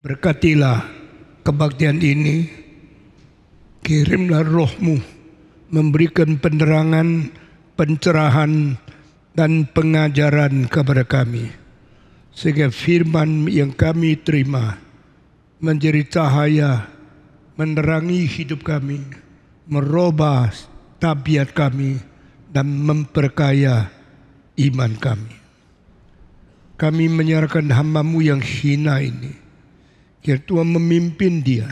Berkatilah kebaktian ini, kirimlah Roh-Mu memberikan penerangan, pencerahan, dan pengajaran kepada kami, sehingga firman yang kami terima menjadi cahaya, menerangi hidup kami, merubah tabiat kami, dan memperkaya iman kami. Kami menyerahkan hamba-Mu yang hina ini, kiranya Tuhan memimpin dia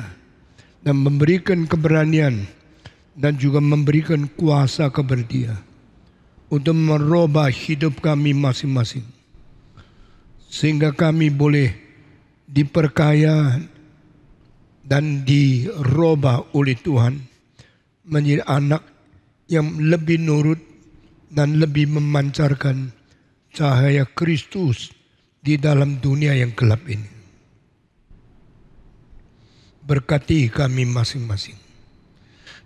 dan memberikan keberanian dan juga memberikan kuasa kepada dia untuk merubah hidup kami masing-masing, sehingga kami boleh diperkaya dan dirubah oleh Tuhan menjadi anak yang lebih nurut dan lebih memancarkan cahaya Kristus di dalam dunia yang gelap ini. Berkati kami masing-masing.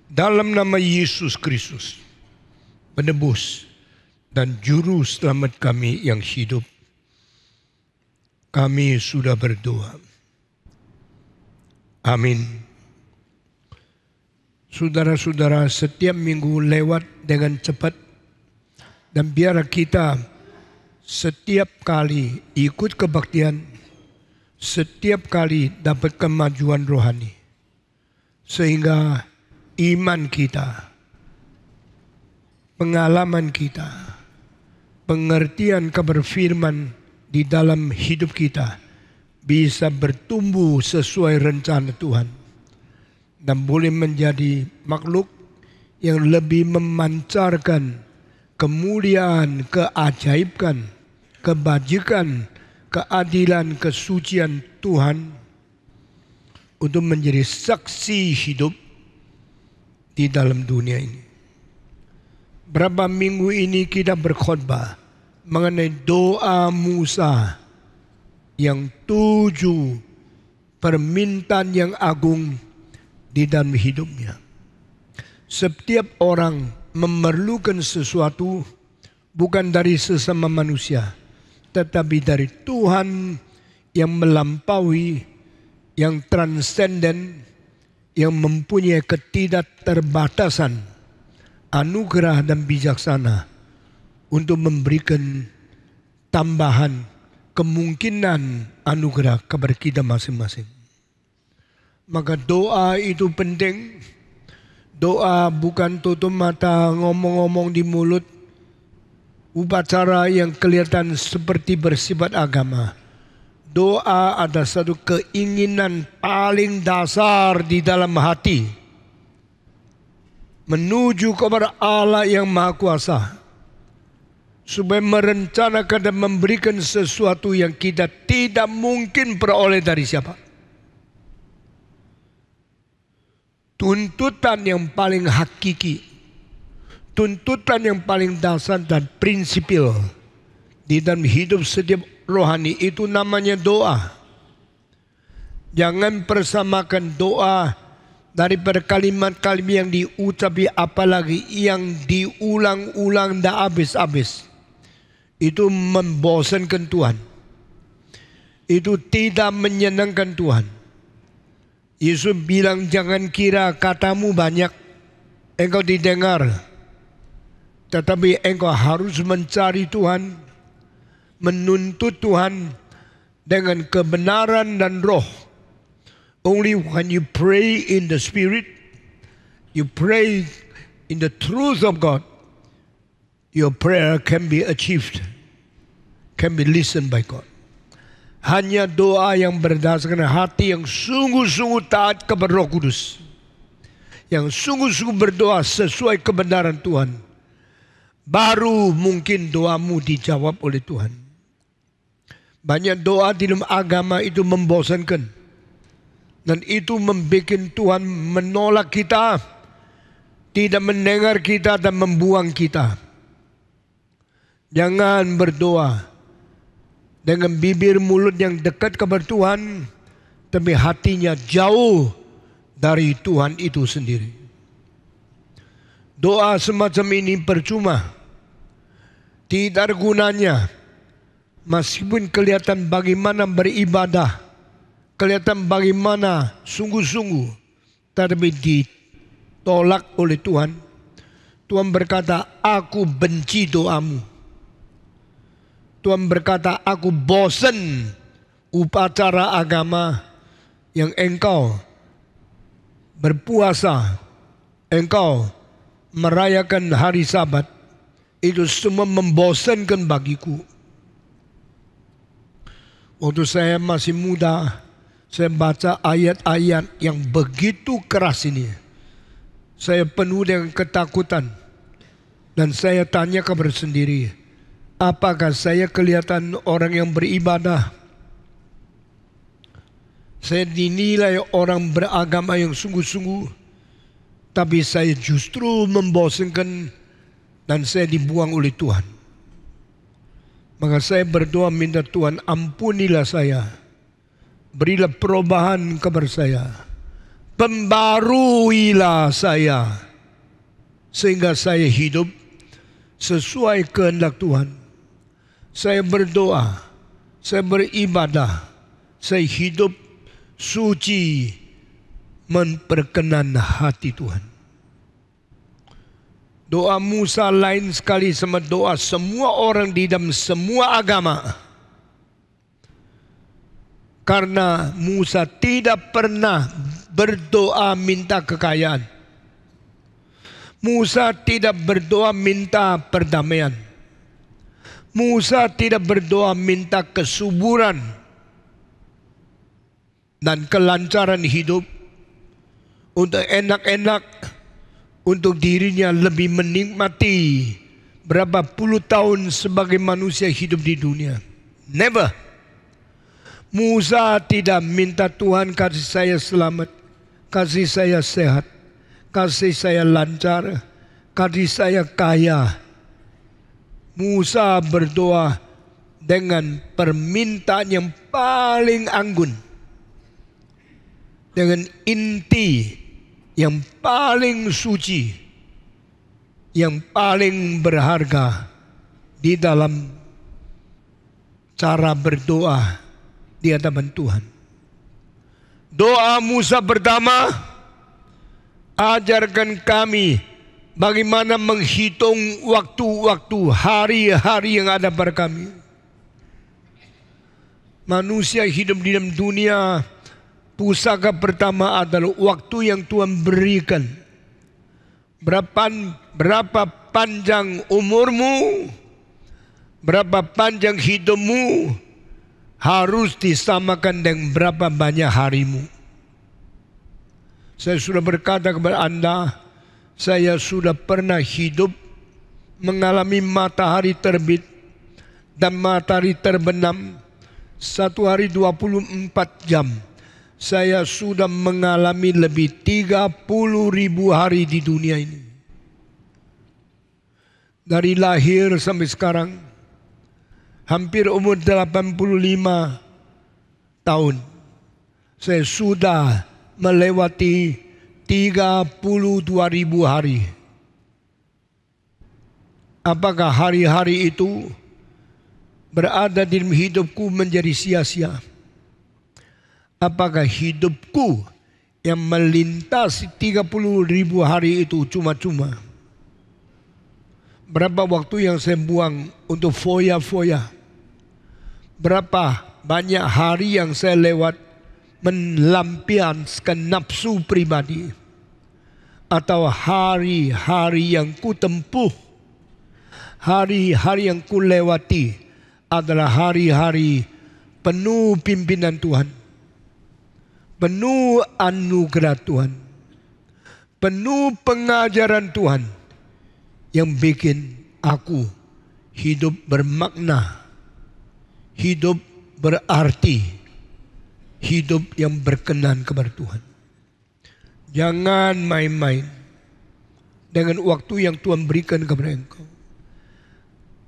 Dalam nama Yesus Kristus, penebus dan juru selamat kami yang hidup, kami sudah berdoa. Amin. Saudara-saudara, setiap minggu lewat dengan cepat, dan biar kita setiap kali ikut kebaktian, setiap kali dapat kemajuan rohani, sehingga iman kita, pengalaman kita, pengertian kabar firman di dalam hidup kita bisa bertumbuh sesuai rencana Tuhan dan boleh menjadi makhluk yang lebih memancarkan kemuliaan, keajaiban, kebajikan, keadilan, kesucian Tuhan untuk menjadi saksi hidup di dalam dunia ini. Berapa minggu ini kita berkhotbah mengenai doa Musa yang 7 permintaan yang agung di dalam hidupnya. Setiap orang memerlukan sesuatu bukan dari sesama manusia, tetapi dari Tuhan yang melampaui, yang transenden, yang mempunyai ketidakterbatasan, anugerah dan bijaksana untuk memberikan tambahan kemungkinan anugerah kepada kita masing-masing. Maka doa itu penting. Doa bukan tutup mata ngomong-ngomong di mulut, upacara yang kelihatan seperti bersifat agama. Doa ada satu keinginan paling dasar di dalam hati, menuju kepada Allah yang Maha Kuasa, supaya merencanakan dan memberikan sesuatu yang kita tidak mungkin peroleh dari siapa. Tuntutan yang paling hakiki, tuntutan yang paling dasar dan prinsipil di dalam hidup setiap rohani itu namanya doa. Jangan persamakan doa daripada kalimat-kalimat yang diucapi, apalagi yang diulang-ulang tak habis-habis. Itu membosankan Tuhan. Itu tidak menyenangkan Tuhan. Yesus bilang, jangan kira katamu banyak engkau didengar, tetapi engkau harus mencari Tuhan, menuntut Tuhan dengan kebenaran dan roh. Only when you pray in the Spirit, you pray in the truth of God, your prayer can be achieved, can be listened by God. Hanya doa yang berdasarkan hati yang sungguh-sungguh taat kepada Roh Kudus, yang sungguh-sungguh berdoa sesuai kebenaran Tuhan, baru mungkin doamu dijawab oleh Tuhan. Banyak doa di dalam agama itu membosankan, dan itu membuat Tuhan menolak kita, tidak mendengar kita dan membuang kita. Jangan berdoa dengan bibir mulut yang dekat kepada Tuhan, tapi hatinya jauh dari Tuhan itu sendiri. Doa semacam ini percuma, tidak ada gunanya, meskipun kelihatan bagaimana beribadah, kelihatan bagaimana sungguh-sungguh, tapi ditolak oleh Tuhan. Tuhan berkata, aku benci doamu. Tuhan berkata, aku bosan upacara agama yang engkau berpuasa, engkau merayakan hari Sabat. Itu semua membosankan bagiku. Waktu saya masih muda, saya baca ayat-ayat yang begitu keras ini. Saya penuh dengan ketakutan. Dan saya tanya kepada sendiri, apakah saya kelihatan orang yang beribadah? Saya dinilai orang beragama yang sungguh-sungguh, tapi saya justru membosankan dan saya dibuang oleh Tuhan. Maka saya berdoa minta Tuhan, ampunilah saya. Berilah perubahan kepada saya. Pembaruilah saya. Sehingga saya hidup sesuai kehendak Tuhan. Saya berdoa, saya beribadah, saya hidup suci memperkenan hati Tuhan. Doa Musa lain sekali sama doa semua orang di dalam semua agama. Karena Musa tidak pernah berdoa minta kekayaan. Musa tidak berdoa minta perdamaian. Musa tidak berdoa minta kesuburan dan kelancaran hidup untuk enak-enak, untuk dirinya lebih menikmati berapa puluh tahun sebagai manusia hidup di dunia. Never. Musa tidak minta Tuhan kasih saya selamat, kasih saya sehat, kasih saya lancar, kasih saya kaya. Musa berdoa dengan permintaan yang paling anggun, dengan inti yang paling suci, yang paling berharga di dalam cara berdoa di hadapan Tuhan. Doa Musa pertama, ajarkan kami bagaimana menghitung waktu-waktu, hari-hari yang ada pada kami. Manusia hidup di dalam dunia, pusaka pertama adalah waktu yang Tuhan berikan. Berapa panjang umurmu, berapa panjang hidupmu, harus disamakan dengan berapa banyak harimu. Saya sudah berkata kepada Anda, saya sudah pernah hidup mengalami matahari terbit dan matahari terbenam 1 hari 24 jam. Saya sudah mengalami lebih 30.000 hari di dunia ini. Dari lahir sampai sekarang, hampir umur 85 tahun, saya sudah melewati 32.000 hari. Apakah hari-hari itu berada di dalam hidupku menjadi sia-sia? Apakah hidupku yang melintasi 30.000 hari itu cuma-cuma? Berapa waktu yang saya buang untuk foya-foya? Berapa banyak hari yang saya lewat melampiaskan nafsu pribadi? Atau hari-hari yang ku tempuh, hari-hari yang ku lewati adalah hari-hari penuh pimpinan Tuhan, penuh anugerah Tuhan, penuh pengajaran Tuhan yang bikin aku hidup bermakna, hidup berarti, hidup yang berkenan kepada Tuhan. Jangan main-main dengan waktu yang Tuhan berikan kepada engkau.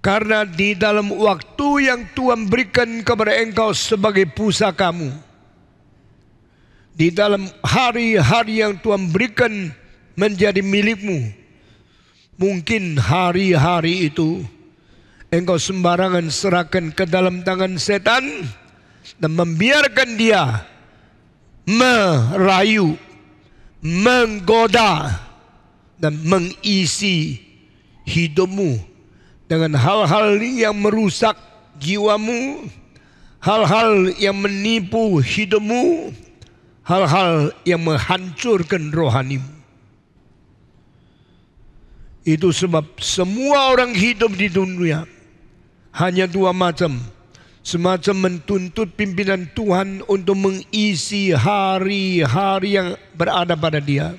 Karena di dalam waktu yang Tuhan berikan kepada engkau sebagai pusakamu, di dalam hari-hari yang Tuhan berikan menjadi milikmu, mungkin hari-hari itu engkau sembarangan serahkan ke dalam tangan setan dan membiarkan dia merayu, menggoda, dan mengisi hidupmu dengan hal-hal yang merusak jiwamu, hal-hal yang menipu hidupmu, hal-hal yang menghancurkan rohanimu. Itu sebab semua orang hidup di dunia hanya dua macam. Semacam menuntut pimpinan Tuhan untuk mengisi hari-hari yang berada pada dia,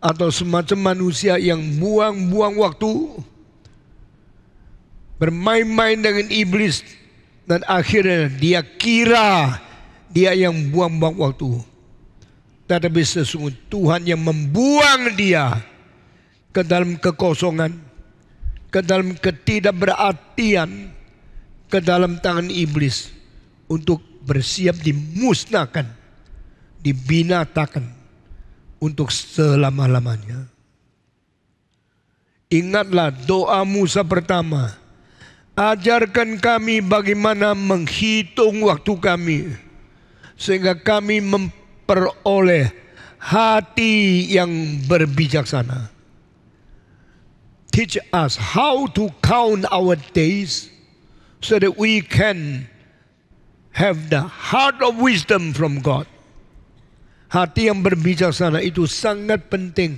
atau semacam manusia yang buang-buang waktu, bermain-main dengan iblis, dan akhirnya dia kira dia yang buang-buang waktu. Tetapi sesungguhnya Tuhan yang membuang dia ke dalam kekosongan, ke dalam ketidakberartian, ke dalam tangan iblis untuk bersiap dimusnahkan, dibinasakan untuk selama-lamanya. Ingatlah doa Musa pertama, ajarkan kami bagaimana menghitung waktu kami, sehingga kami memperoleh hati yang berbijaksana. Teach us how to count our days, so that we can have the heart of wisdom from God. Hati yang berbijaksana itu sangat penting.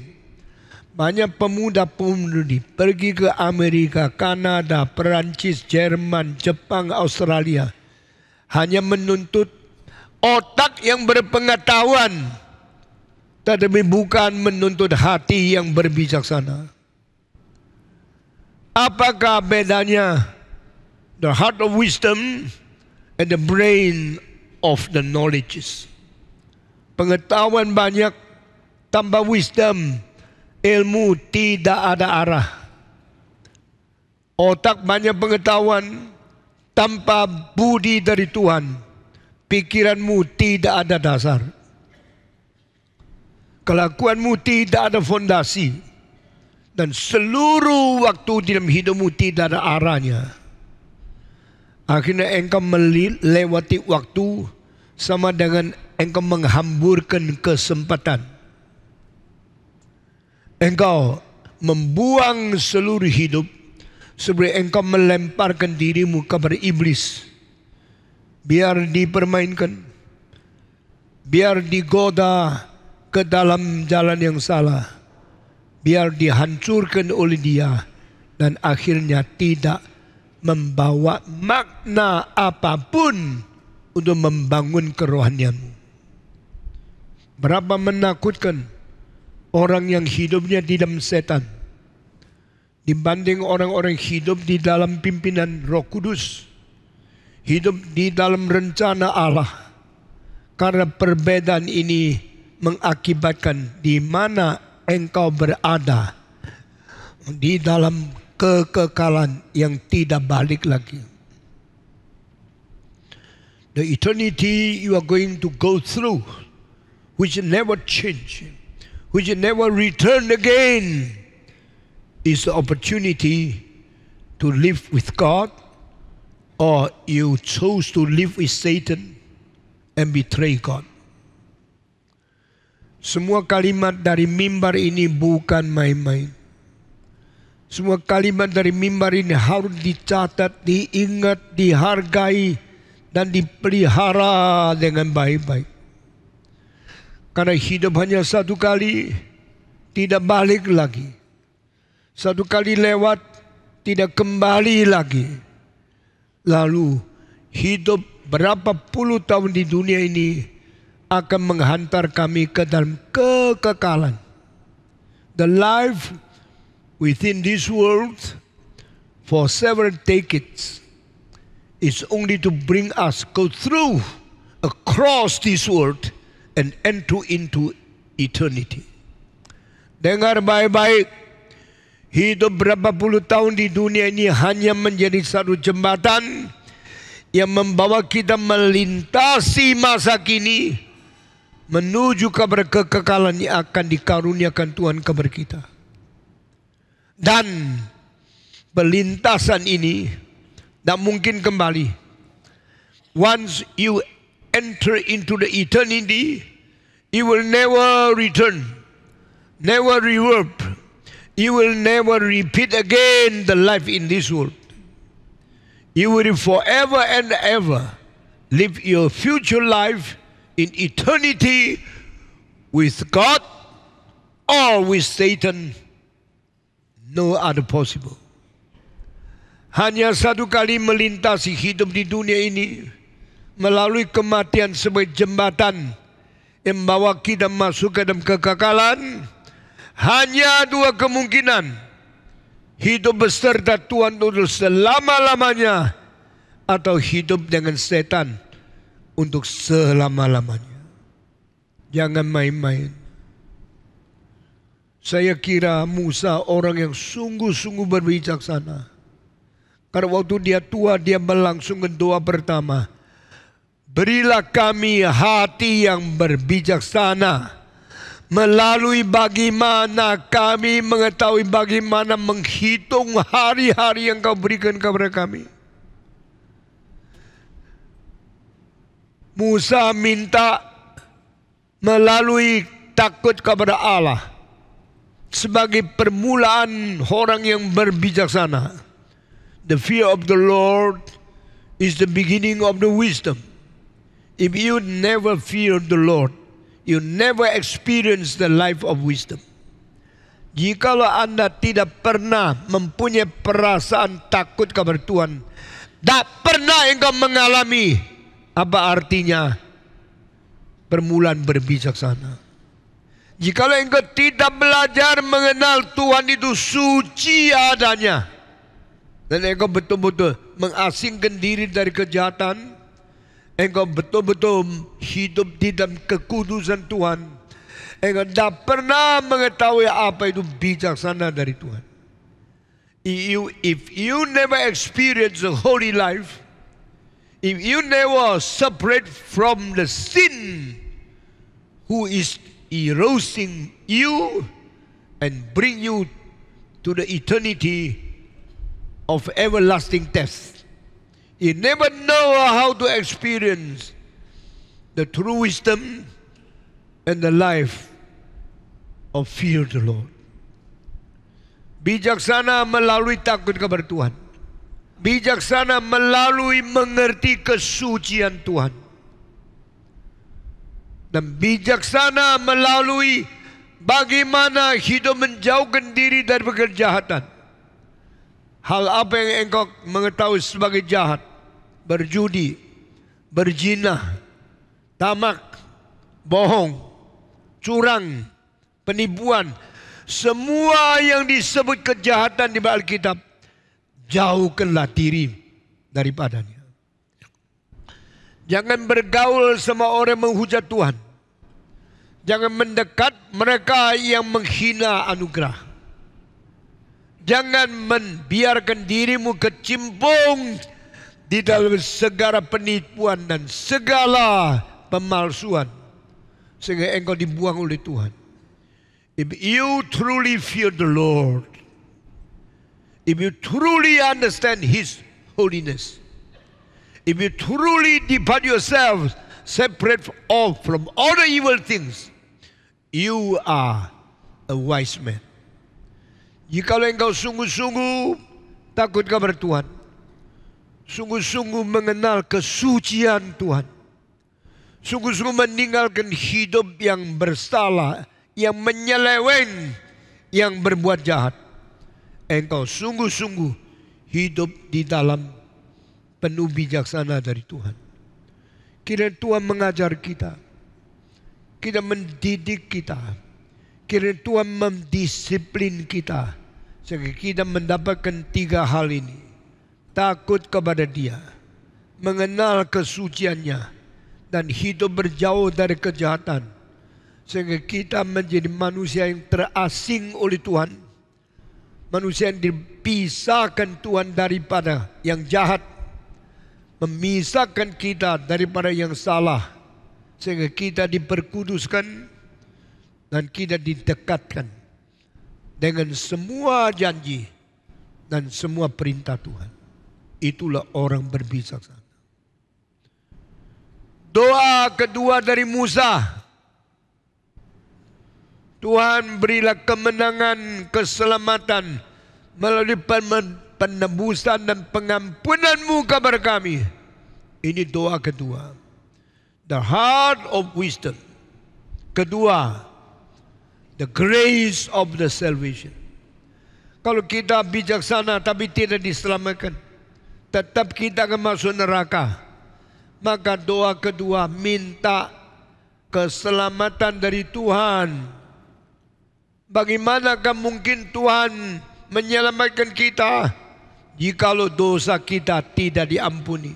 Banyak pemuda-pemudi pergi ke Amerika, Kanada, Perancis, Jerman, Jepang, Australia, hanya menuntut otak yang berpengetahuan, tetapi bukan menuntut hati yang berbijaksana. Apakah bedanya the heart of wisdom and the brain of the knowledge? Pengetahuan banyak tanpa wisdom, ilmu tidak ada arah. Otak banyak pengetahuan tanpa budi dari Tuhan, pikiranmu tidak ada dasar. Kelakuanmu tidak ada fondasi, dan seluruh waktu dalam hidupmu tidak ada arahnya. Akhirnya engkau melewati waktu sama dengan engkau menghamburkan kesempatan. Engkau membuang seluruh hidup sebelum engkau melemparkan dirimu kepada iblis. Biar dipermainkan, biar digoda ke dalam jalan yang salah, biar dihancurkan oleh dia, dan akhirnya tidak membawa makna apapun untuk membangun kerohanianmu. Berapa menakutkan orang yang hidupnya di dalam setan dibanding orang-orang hidup di dalam pimpinan Roh Kudus, hidup di dalam rencana Allah. Karena perbedaan ini mengakibatkan di mana engkau berada di dalam kekekalan yang tidak balik lagi. The eternity you are going to go through, which never change, which never return again, is the opportunity to live with God, or you chose to live with Satan and betray God. Semua kalimat dari mimbar ini bukan main-main. Semua kalimat dari mimbar ini harus dicatat, diingat, dihargai, dan dipelihara dengan baik-baik. Karena hidup hanya satu kali, tidak balik lagi. Satu kali lewat, tidak kembali lagi. Lalu hidup berapa puluh tahun di dunia ini akan menghantar kami ke dalam kekekalan. The life within this world for several decades is only to bring us go through, across this world, and enter into eternity. Dengar baik-baik, hidup berapa puluh tahun di dunia ini hanya menjadi satu jembatan yang membawa kita melintasi masa kini menuju kepada kekekalan yang akan dikaruniakan Tuhan kepada kita. Dan pelintasan ini tak mungkin kembali. Once you enter into the eternity, you will never return, never revert. You will never repeat again the life in this world. You will forever and ever live your future life in eternity with God or with Satan. No other possible. Hanya satu kali melintasi hidup di dunia ini melalui kematian sebagai jembatan yang membawa kita masuk ke dalam kekekalan. Hanya dua kemungkinan: hidup beserta Tuhan untuk selama-lamanya, atau hidup dengan setan untuk selama-lamanya. Jangan main-main. Saya kira Musa orang yang sungguh-sungguh berbijaksana. Karena waktu dia tua, dia melangsungkan doa pertama. Berilah kami hati yang berbijaksana, melalui bagaimana kami mengetahui bagaimana menghitung hari-hari yang kau berikan kepada kami. Musa minta melalui takut kepada Allah sebagai permulaan orang yang berbijaksana. The fear of the Lord is the beginning of the wisdom. If you never fear the Lord, you never experience the life of wisdom. Jikalau Anda tidak pernah mempunyai perasaan takut kepada Tuhan, tak pernah engkau mengalami apa artinya permulaan berbijaksana. Jikalau engkau tidak belajar mengenal Tuhan itu suci adanya, dan engkau betul-betul mengasingkan diri dari kejahatan, engkau betul-betul hidup di dalam kekudusan Tuhan, engkau tidak pernah mengetahui apa itu bijaksana dari Tuhan. If you never experience a holy life, if you never separate from the sin who is erasing you and bring you to the eternity of everlasting death, you never know how to experience the true wisdom and the life of fear the Lord. Bijaksana melalui takut kepada Tuhan. Bijaksana melalui mengerti kesucian Tuhan. Dan bijaksana melalui bagaimana hidup menjauhkan diri dari kejahatan. Hal apa yang engkau mengetahui sebagai jahat? Berjudi, berzina, tamak, bohong, curang, penipuan. Semua yang disebut kejahatan di Alkitab, jauhkanlah diri daripadanya. Jangan bergaul sama orang yang menghujat Tuhan. Jangan mendekat mereka yang menghina anugerah. Jangan membiarkan dirimu kecimpung di dalam segala penipuan dan segala pemalsuan, sehingga engkau dibuang oleh Tuhan. If you truly fear the Lord, if you truly understand His holiness, if you truly depart yourself, separate off from all the evil things, you are a wise man. Jikalau engkau sungguh-sungguh takut kepada Tuhan, sungguh-sungguh mengenal kesucian Tuhan, sungguh-sungguh meninggalkan hidup yang bersalah, yang menyeleweng, yang berbuat jahat, engkau sungguh-sungguh hidup di dalam penuh bijaksana dari Tuhan. Kiranya Tuhan mengajar kita, kita mendidik kita, kiranya Tuhan mendisiplin kita, sehingga kita mendapatkan tiga hal ini: takut kepada Dia, mengenal kesuciannya, dan hidup berjauh dari kejahatan, sehingga kita menjadi manusia yang terasing oleh Tuhan, manusia yang dipisahkan Tuhan daripada yang jahat, memisahkan kita daripada yang salah, sehingga kita diperkuduskan dan kita didekatkan dengan semua janji dan semua perintah Tuhan. Itulah orang berbijaksana. Doa kedua dari Musa, Tuhan berilah kemenangan, keselamatan melalui penebusan dan pengampunan-Mu kepada kami. Ini doa kedua. The heart of wisdom. Kedua, the grace of the salvation. Kalau kita bijaksana tapi tidak diselamatkan, tetap kita akan masuk neraka. Maka doa kedua, minta keselamatan dari Tuhan. Bagaimanakah mungkin Tuhan menyelamatkan kita jikalau dosa kita tidak diampuni?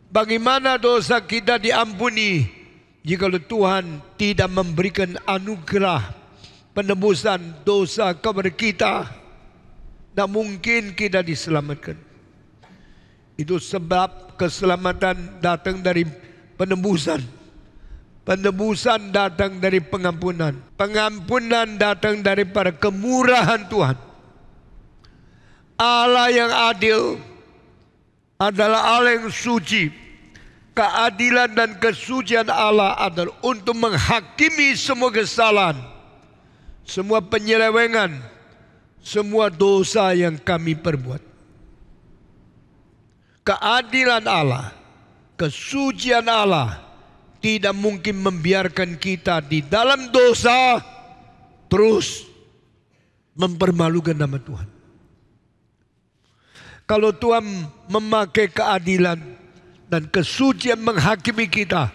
Bagaimana dosa kita diampuni jikalau Tuhan tidak memberikan anugerah penebusan dosa kepada kita? Tak mungkin kita diselamatkan. Itu sebab keselamatan datang dari penebusan. Penebusan datang dari pengampunan. Pengampunan datang daripada kemurahan Tuhan. Allah yang adil adalah Allah yang suci. Keadilan dan kesucian Allah adalah untuk menghakimi semua kesalahan, semua penyelewengan, semua dosa yang kami perbuat. Keadilan Allah, kesucian Allah tidak mungkin membiarkan kita di dalam dosa terus mempermalukan nama Tuhan. Kalau Tuhan memakai keadilan dan kesucian menghakimi kita,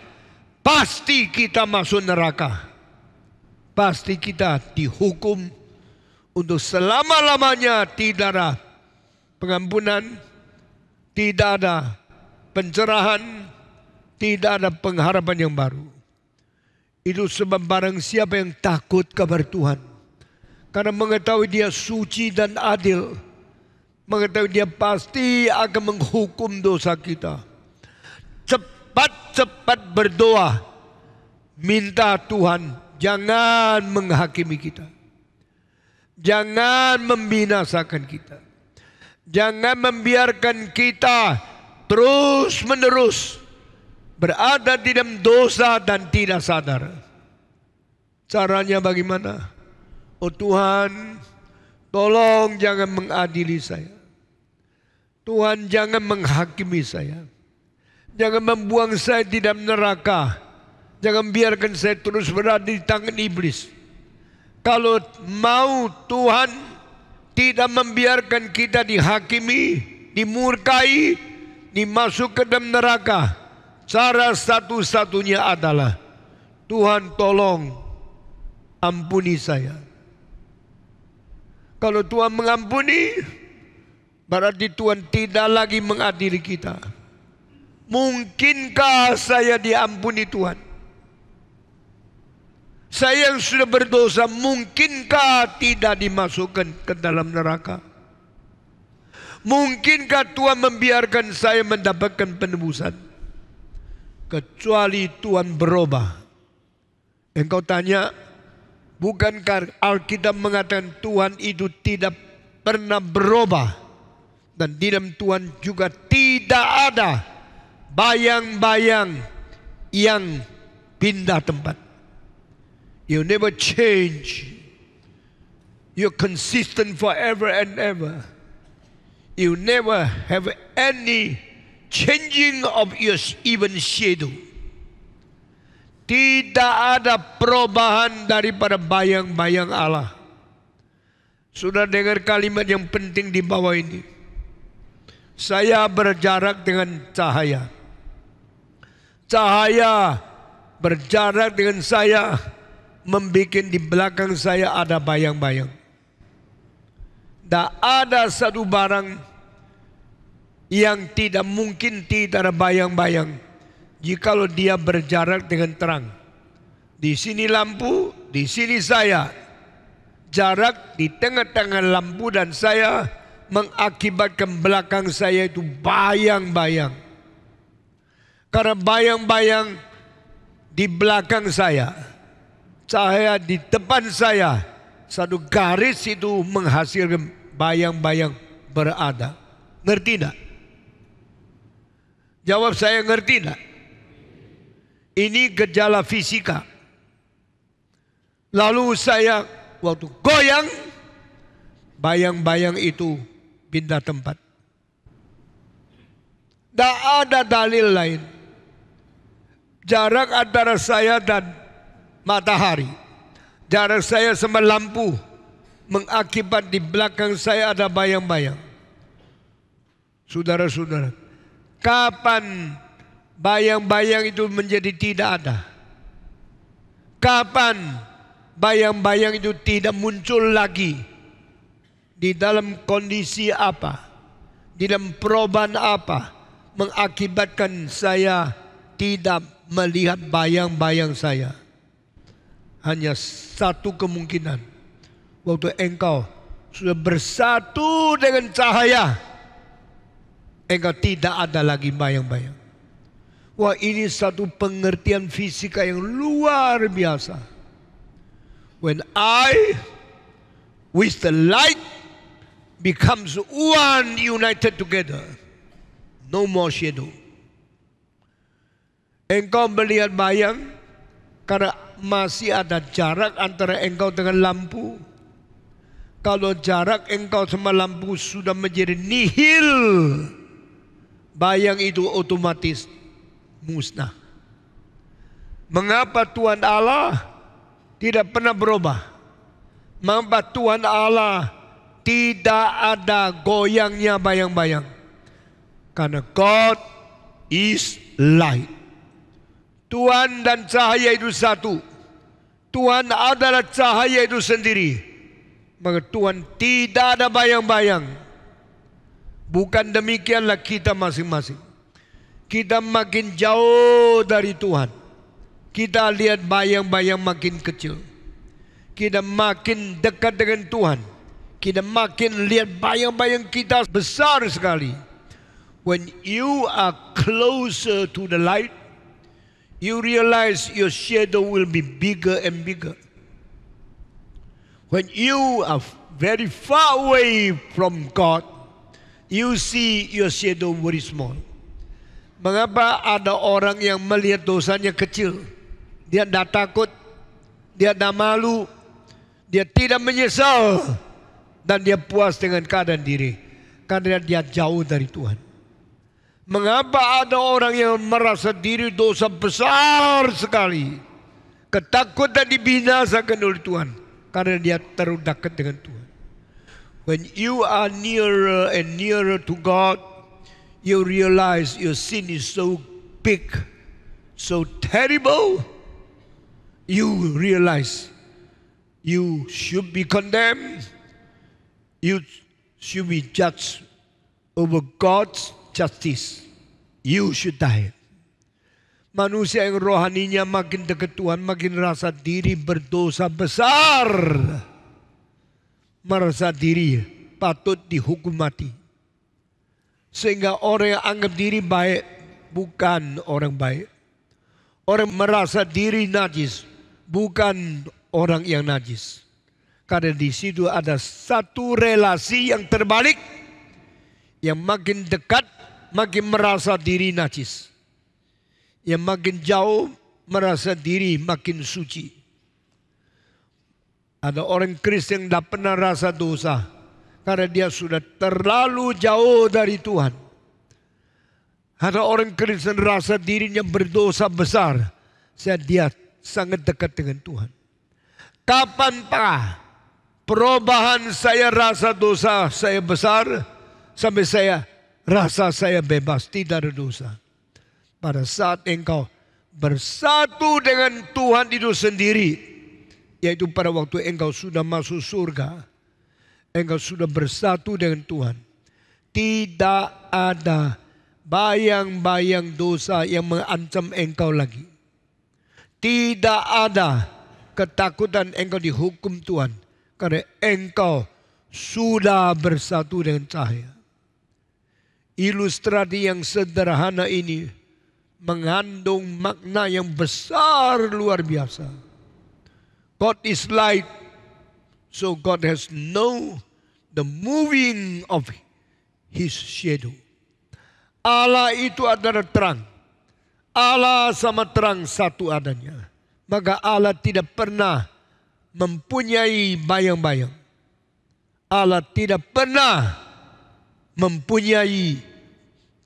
pasti kita masuk neraka. Pasti kita dihukum untuk selama-lamanya. Tidak ada pengampunan, tidak ada pencerahan, tidak ada pengharapan yang baru. Itu sebab barang siapa yang takut kepada Tuhan, karena mengetahui Dia suci dan adil, mengetahui Dia pasti akan menghukum dosa kita, cepat-cepat berdoa, minta Tuhan jangan menghakimi kita, jangan membinasakan kita. Jangan membiarkan kita terus-menerus berada di dalam dosa dan tidak sadar. Caranya bagaimana? Oh Tuhan, tolong jangan mengadili saya. Tuhan jangan menghakimi saya. Jangan membuang saya di dalam neraka. Jangan biarkan saya terus berada di tangan iblis. Kalau mau Tuhan tidak membiarkan kita dihakimi, dimurkai, dimasuk ke dalam neraka, cara satu-satunya adalah Tuhan tolong ampuni saya. Kalau Tuhan mengampuni, berarti Tuhan tidak lagi mengadili kita. Mungkinkah saya diampuni Tuhan? Saya yang sudah berdosa, mungkinkah tidak dimasukkan ke dalam neraka? Mungkinkah Tuhan membiarkan saya mendapatkan penebusan? Kecuali Tuhan berubah. Engkau tanya, bukankah Alkitab mengatakan Tuhan itu tidak pernah berubah? Dan di dalam Tuhan juga tidak ada bayang-bayang yang pindah tempat. You never change. You're consistent forever and ever. You never have any changing of your even shadow. Tidak ada perubahan daripada bayang-bayang Allah. Sudah dengar kalimat yang penting di bawah ini. Saya berjarak dengan cahaya. Cahaya berjarak dengan saya, membuat di belakang saya ada bayang-bayang. Tak ada satu barang yang tidak mungkin tidak ada bayang-bayang jikalau dia berjarak dengan terang. Di sini lampu, di sini saya. Jarak di tengah-tengah lampu dan saya mengakibatkan belakang saya itu bayang-bayang. Karena bayang-bayang di belakang saya, cahaya di depan saya, satu garis itu menghasilkan bayang-bayang berada. Ngerti tidak? Jawab saya, ngerti tidak? Ini gejala fisika. Lalu saya waktu goyang, bayang-bayang itu pindah tempat. Tidak ada dalil lain. Jarak antara saya dan matahari, jarak saya sama lampu, mengakibat di belakang saya ada bayang-bayang. Saudara-saudara, kapan bayang-bayang itu menjadi tidak ada? Kapan bayang-bayang itu tidak muncul lagi? Di dalam kondisi apa? Di dalam perubahan apa? Mengakibatkan saya tidak melihat bayang-bayang saya. Hanya satu kemungkinan. Waktu engkau sudah bersatu dengan cahaya, engkau tidak ada lagi bayang-bayang. Wah, ini satu pengertian fisika yang luar biasa. When I with the light becomes one, united together, no more shadow. Engkau melihat bayang karena masih ada jarak antara engkau dengan lampu. Kalau jarak engkau sama lampu sudah menjadi nihil, bayang itu otomatis musnah. Mengapa Tuhan Allah tidak pernah berubah? Mengapa Tuhan Allah tidak ada goyangnya bayang-bayang? Karena God is light. Tuhan dan cahaya itu satu. Tuhan adalah cahaya itu sendiri. Maka Tuhan tidak ada bayang-bayang. Bukan demikianlah kita masing-masing. Kita makin jauh dari Tuhan, kita lihat bayang-bayang makin kecil. Kita makin dekat dengan Tuhan, kita makin lihat bayang-bayang kita besar sekali. When you are closer to the light, you realize your shadow will be bigger and bigger. When you are very far away from God, you see your shadow very small. Mengapa ada orang yang melihat dosanya kecil, dia tidak takut, dia tidak malu, dia tidak menyesal, dan dia puas dengan keadaan diri, karena dia jauh dari Tuhan. Mengapa ada orang yang merasa diri dosa besar sekali, ketakutan dibinasakan oleh Tuhan, karena dia terlalu dekat dengan Tuhan. When you are nearer and nearer to God, you realize your sin is so big, so terrible. You realize you should be condemned. You should be judged over God's justice. You should die. Manusia yang rohaninya makin dekat Tuhan, makin rasa diri berdosa besar, merasa diri patut dihukum mati. Sehingga orang yang anggap diri baik bukan orang baik. Orang merasa diri najis bukan orang yang najis. Karena di situ ada satu relasi yang terbalik, yang makin dekat makin merasa diri najis, yang makin jauh merasa diri makin suci. Ada orang Kristen yang tidak pernah rasa dosa karena dia sudah terlalu jauh dari Tuhan. Ada orang Kristen rasa dirinya berdosa besar, dia sangat dekat dengan Tuhan. Kapankah perubahan saya rasa dosa saya besar sampai saya rasa saya bebas, tidak ada dosa? Pada saat engkau bersatu dengan Tuhan itu sendiri, yaitu pada waktu engkau sudah masuk surga, engkau sudah bersatu dengan Tuhan. Tidak ada bayang-bayang dosa yang mengancam engkau lagi. Tidak ada ketakutan engkau dihukum Tuhan, karena engkau sudah bersatu dengan cahaya. Ilustrasi yang sederhana ini mengandung makna yang besar luar biasa. God is light, so God has known the moving of His shadow. Allah itu adalah terang. Allah sama terang satu adanya. Maka Allah tidak pernah mempunyai bayang-bayang. Allah tidak pernah mempunyai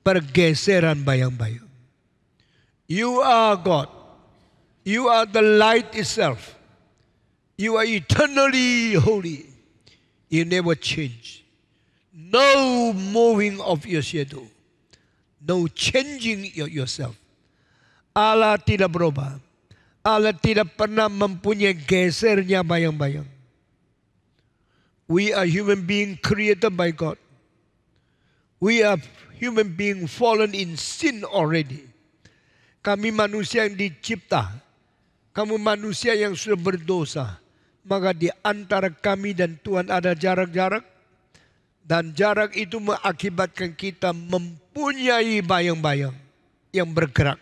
pergeseran bayang-bayang. You are God. You are the light itself. You are eternally holy. You never change. No moving of your shadow. No changing yourself. Allah tidak berubah. Allah tidak pernah mempunyai gesernya bayang-bayang. We are human being created by God. We are human being fallen in sin already. Kami manusia yang dicipta. Kamu manusia yang sudah berdosa. Maka di antara kami dan Tuhan ada jarak-jarak. Dan jarak itu mengakibatkan kita mempunyai bayang-bayang yang bergerak.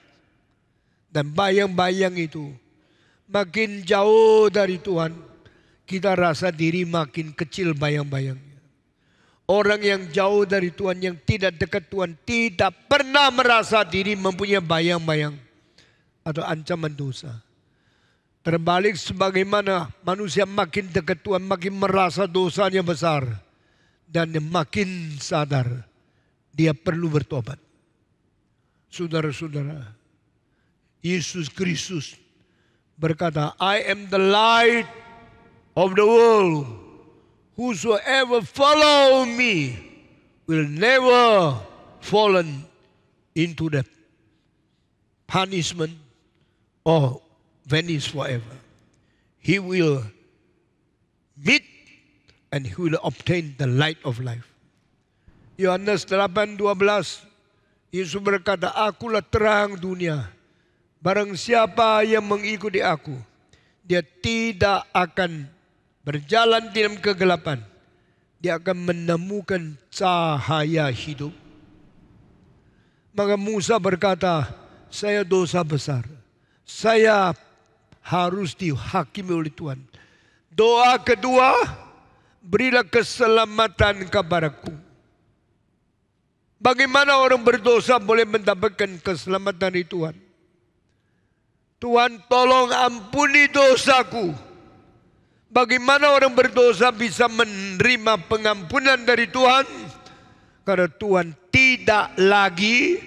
Dan bayang-bayang itu makin jauh dari Tuhan, kita rasa diri makin kecil bayang-bayangnya. Orang yang jauh dari Tuhan, yang tidak dekat Tuhan, tidak pernah merasa diri mempunyai bayang-bayang atau ancaman dosa. Terbalik sebagaimana manusia makin dekat Tuhan, makin merasa dosanya besar. Dan makin sadar dia perlu bertobat. Saudara-saudara, Yesus Kristus berkata, I am the light of the world. Whosoever follow me will never fallen into the punishment or vanish forever. He will meet and he will obtain the light of life. Yohanes 8:12, Yesus berkata, akulah terang dunia. Barang siapa yang mengikuti aku, dia tidak akan berjalan di dalam kegelapan. Dia akan menemukan cahaya hidup. Maka Musa berkata, saya dosa besar. Saya harus dihakimi oleh Tuhan. Doa kedua, berilah keselamatan kepadaku. Bagaimana orang berdosa boleh mendapatkan keselamatan dari Tuhan? Tuhan, tolong ampuni dosaku. Bagaimana orang berdosa bisa menerima pengampunan dari Tuhan? Karena Tuhan tidak lagi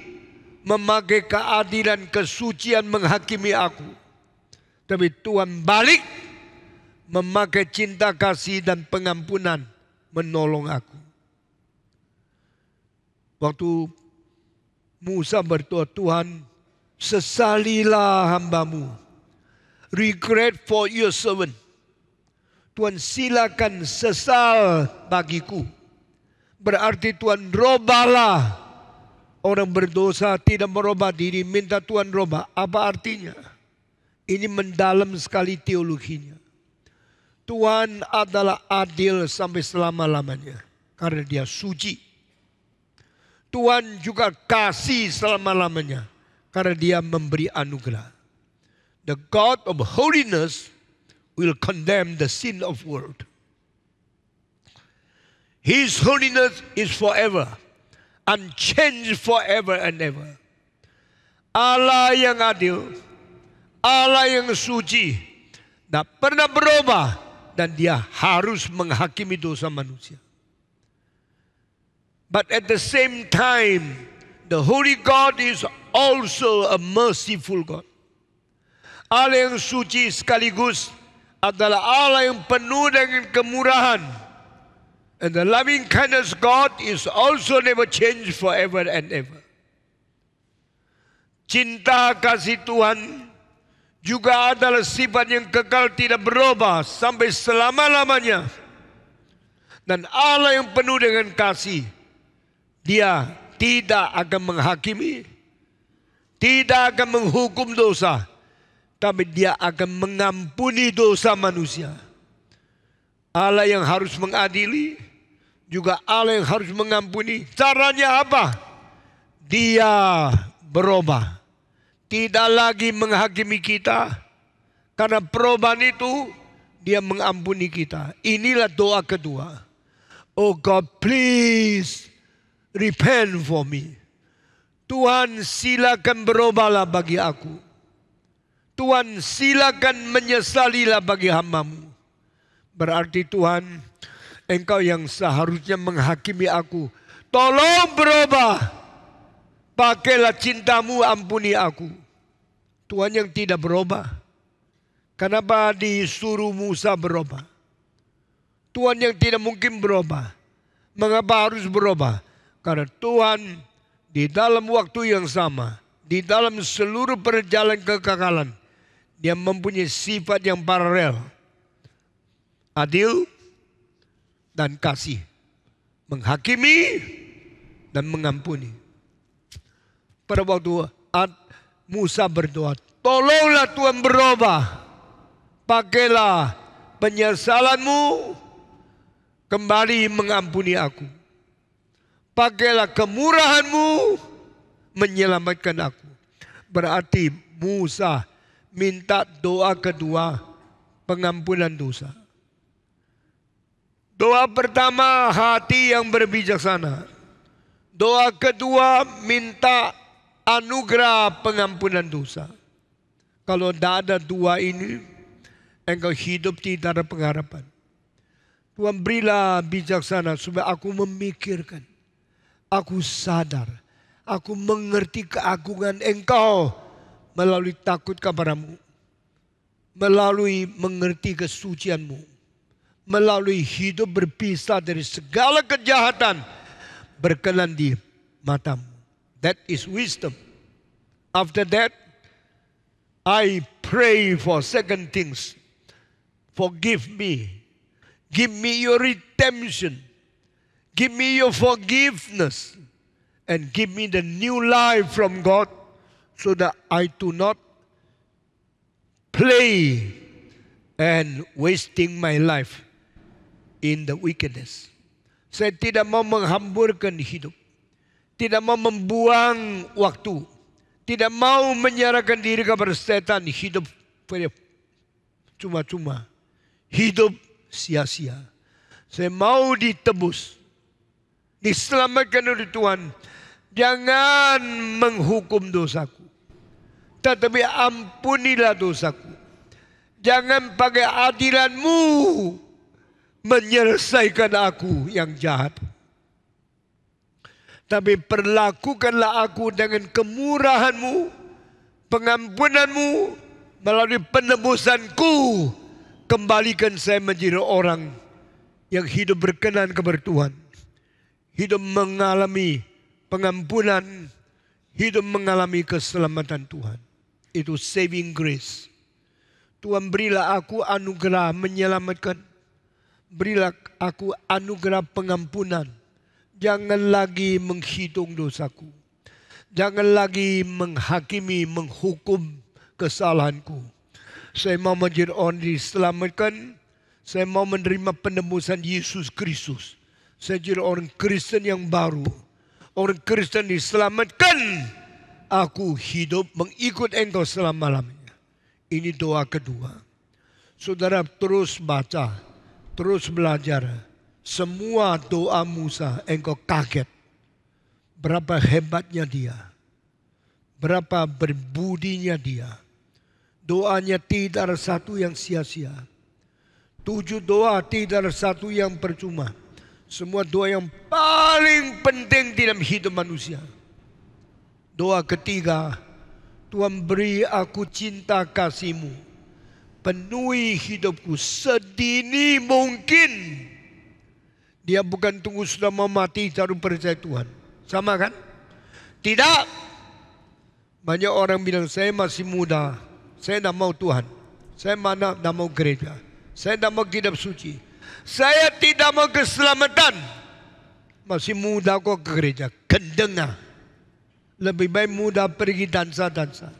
memakai keadilan, kesucian menghakimi aku. Tapi Tuhan balik memakai cinta kasih dan pengampunan menolong aku. Waktu Musa berdoa, Tuhan, sesalilah hambamu. Regret for your servant. Tuhan, silakan sesal bagiku. Berarti Tuhan, robahlah. Orang berdosa tidak merubah diri, minta Tuhan robah. Apa artinya? Ini mendalam sekali teologinya. Tuhan adalah adil sampai selama-lamanya. Karena dia suci. Tuhan juga kasih selama-lamanya. Karena dia memberi anugerah. The God of holiness will condemn the sin of world. His holiness is forever. Unchanged forever and ever. Allah yang adil. Allah yang suci. Tak pernah berubah. Dan dia harus menghakimi dosa manusia. But at the same time, the Holy God is also a merciful God. Allah yang suci sekaligus adalah Allah yang penuh dengan kemurahan. And the loving kindness God is also never changed forever and ever. Cinta kasih Tuhan juga adalah sifat yang kekal tidak berubah sampai selama-lamanya. Dan Allah yang penuh dengan kasih, dia tidak akan menghakimi, tidak akan menghukum dosa, tapi dia akan mengampuni dosa manusia. Allah yang harus mengadili, juga Allah yang harus mengampuni. Caranya apa? Dia berubah. Tidak lagi menghakimi kita. Karena perubahan itu, dia mengampuni kita. Inilah doa kedua. Oh God, please repent for me. Tuhan silakan berubahlah bagi aku. Tuhan silakan menyesalilah bagi hamba-Mu. Berarti Tuhan, Engkau yang seharusnya menghakimi aku. Tolong berubah. Pakailah cinta-Mu, ampuni aku. Tuhan yang tidak berubah. Kenapa disuruh Musa berubah? Tuhan yang tidak mungkin berubah. Mengapa harus berubah? Karena Tuhan di dalam waktu yang sama, di dalam seluruh perjalanan kekekalan, Dia mempunyai sifat yang paralel. Adil dan kasih. Menghakimi dan mengampuni. Pada waktu Musa berdoa, tolonglah Tuhan berubah. Pakailah penyesalan-Mu, kembali mengampuni aku. Pakailah kemurahan-Mu, menyelamatkan aku. Berarti Musa minta doa kedua, pengampunan dosa. Doa pertama, hati yang berbijaksana. Doa kedua, minta anugerah pengampunan dosa. Kalau tidak ada dua ini, engkau hidup tidak ada pengharapan. Tuhan berilah bijaksana supaya aku memikirkan. Aku sadar. Aku mengerti keagungan Engkau melalui takut kepada-Mu. Melalui mengerti kesucian-Mu. Melalui hidup berpisah dari segala kejahatan. Berkenan di mata-Mu. That is wisdom. After that, I pray for second things. Forgive me. Give me your redemption. Give me your forgiveness. And give me the new life from God. So that I do not play and wasting my life in the wickedness. Saya tidak mau menghamburkan hidup. Tidak mau membuang waktu. Tidak mau menyerahkan diri kepada setan. Hidup cuma-cuma. Hidup sia-sia. Saya mau ditebus. Diselamatkan oleh Tuhan. Jangan menghukum dosaku. Tetapi ampunilah dosaku. Jangan pakai adilan-Mu menyelesaikan aku yang jahat. Tapi perlakukanlah aku dengan kemurahan-Mu, pengampunan-Mu, melalui penebusan-Ku. Kembalikan saya menjadi orang yang hidup berkenan kepada Tuhan. Hidup mengalami pengampunan, hidup mengalami keselamatan Tuhan. Itu saving grace. Tuhan berilah aku anugerah menyelamatkan. Berilah aku anugerah pengampunan. Jangan lagi menghitung dosaku. Jangan lagi menghakimi, menghukum kesalahanku. Saya mau menjadi orang diselamatkan. Saya mau menerima penebusan Yesus Kristus. Saya jadi orang Kristen yang baru. Orang Kristen diselamatkan. Aku hidup mengikut Engkau selama-lamanya. Ini doa kedua. Saudara terus baca, terus belajar. Semua doa Musa engkau kaget. Berapa hebatnya dia. Berapa berbudinya dia. Doanya tidak ada satu yang sia-sia. 7 doa tidak ada satu yang percuma. Semua doa yang paling penting dalam hidup manusia. Doa ketiga, Tuhan beri aku cinta kasih-Mu. Penuhi hidupku sedini mungkin. Dia bukan tunggu sudah mau mati baru percaya Tuhan. Sama kan? Tidak. Banyak orang bilang saya masih muda. Saya tidak mau Tuhan. Saya mana tidak mau gereja. Saya tidak mau hidup suci. Saya tidak mau keselamatan. Masih muda kok ke gereja. Kendengah. Lebih baik muda pergi dansa-dansa.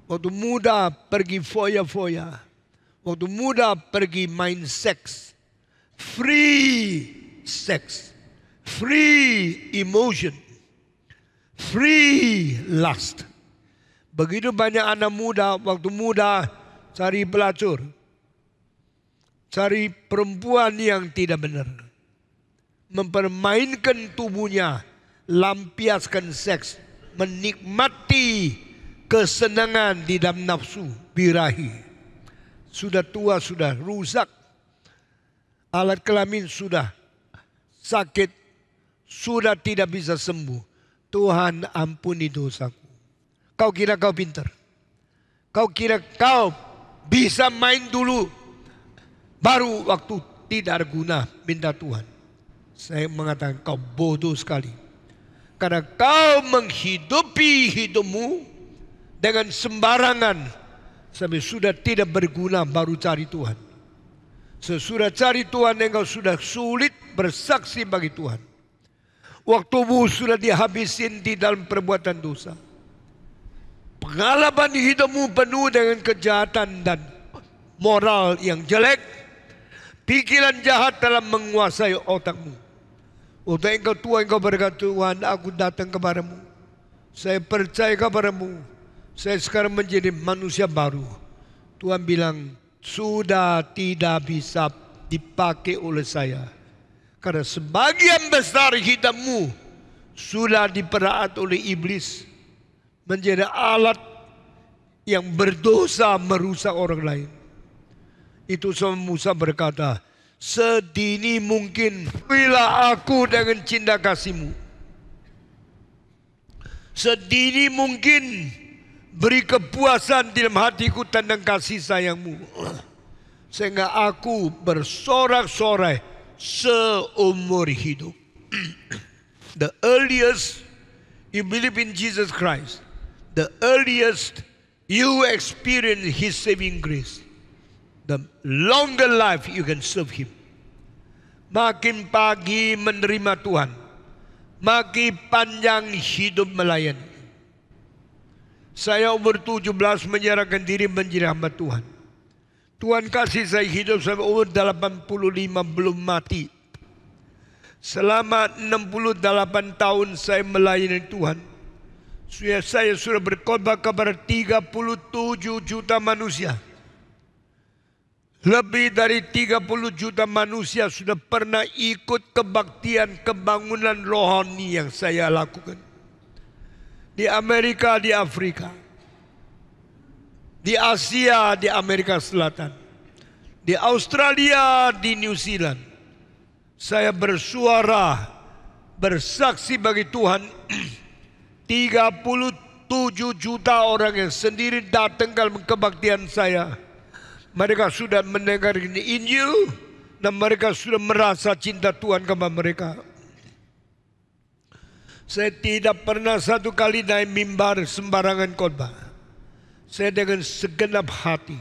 Waktu muda pergi foya-foya. Waktu muda pergi main seks. Free sex. Free emotion. Free lust. Begitu banyak anak muda waktu muda cari pelacur. Cari perempuan yang tidak benar. Mempermainkan tubuhnya. Lampiaskan seks. menikmati kesenangan di dalam nafsu birahi. Sudah tua, sudah rusak, alat kelamin sudah sakit, sudah tidak bisa sembuh. Tuhan, ampuni dosaku. Kau kira kau pintar? Kau kira kau bisa main dulu, baru waktu tidak ada guna minta Tuhan? Saya mengatakan kau bodoh sekali. Karena kau menghidupi hidupmu dengan sembarangan sampai sudah tidak berguna baru cari Tuhan. Sesudah cari Tuhan engkau sudah sulit bersaksi bagi Tuhan. Waktumu sudah dihabisin di dalam perbuatan dosa. Pengalaman hidupmu penuh dengan kejahatan dan moral yang jelek. Pikiran jahat telah menguasai otakmu. Untuk engkau tua, engkau berkata, Tuhan, aku datang kepadamu. Saya percaya kepadamu. Saya sekarang menjadi manusia baru. Tuhan bilang, sudah tidak bisa dipakai oleh saya. Karena sebagian besar hidupmu sudah diperaat oleh iblis. Menjadi alat yang berdosa merusak orang lain. Itu sebab Musa berkata, sedini mungkin bila aku dengan cinta kasihmu. Sedini mungkin beri kepuasan di dalam hatiku tentang kasih sayangmu. Sehingga aku bersorak-sorai seumur hidup. The earliest you believe in Jesus Christ, the earliest you experience His saving grace, the longer life you can serve Him. Makin pagi menerima Tuhan, makin panjang hidup melayani. Saya umur 17 menyerahkan diri menjadi hamba Tuhan. Tuhan kasih saya hidup sampai umur 85 belum mati. Selama 68 tahun saya melayani Tuhan. Saya sudah berkhotbah kepada 37 juta manusia. Lebih dari 30 juta manusia sudah pernah ikut kebaktian kebangunan rohani yang saya lakukan. Di Amerika, di Afrika, di Asia, di Amerika Selatan, di Australia, di New Zealand. Saya bersuara, bersaksi bagi Tuhan. 37 juta orang yang sendiri datang dalam kebaktian saya. Mereka sudah mendengar Injil dan mereka sudah merasa cinta Tuhan kepada mereka. Saya tidak pernah satu kali naik mimbar sembarangan khotbah. Saya dengan segenap hati,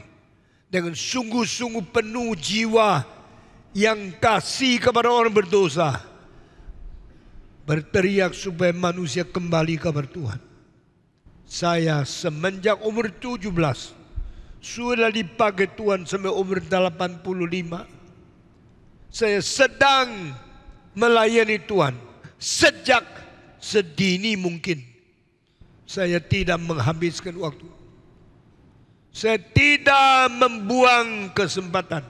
dengan sungguh-sungguh penuh jiwa yang kasih kepada orang berdosa, berteriak supaya manusia kembali kepada Tuhan. Saya semenjak umur 17 sudah dipakai Tuhan sampai umur 85. Saya sedang melayani Tuhan sejak sedini mungkin. Saya tidak menghabiskan waktu. Saya tidak membuang kesempatan.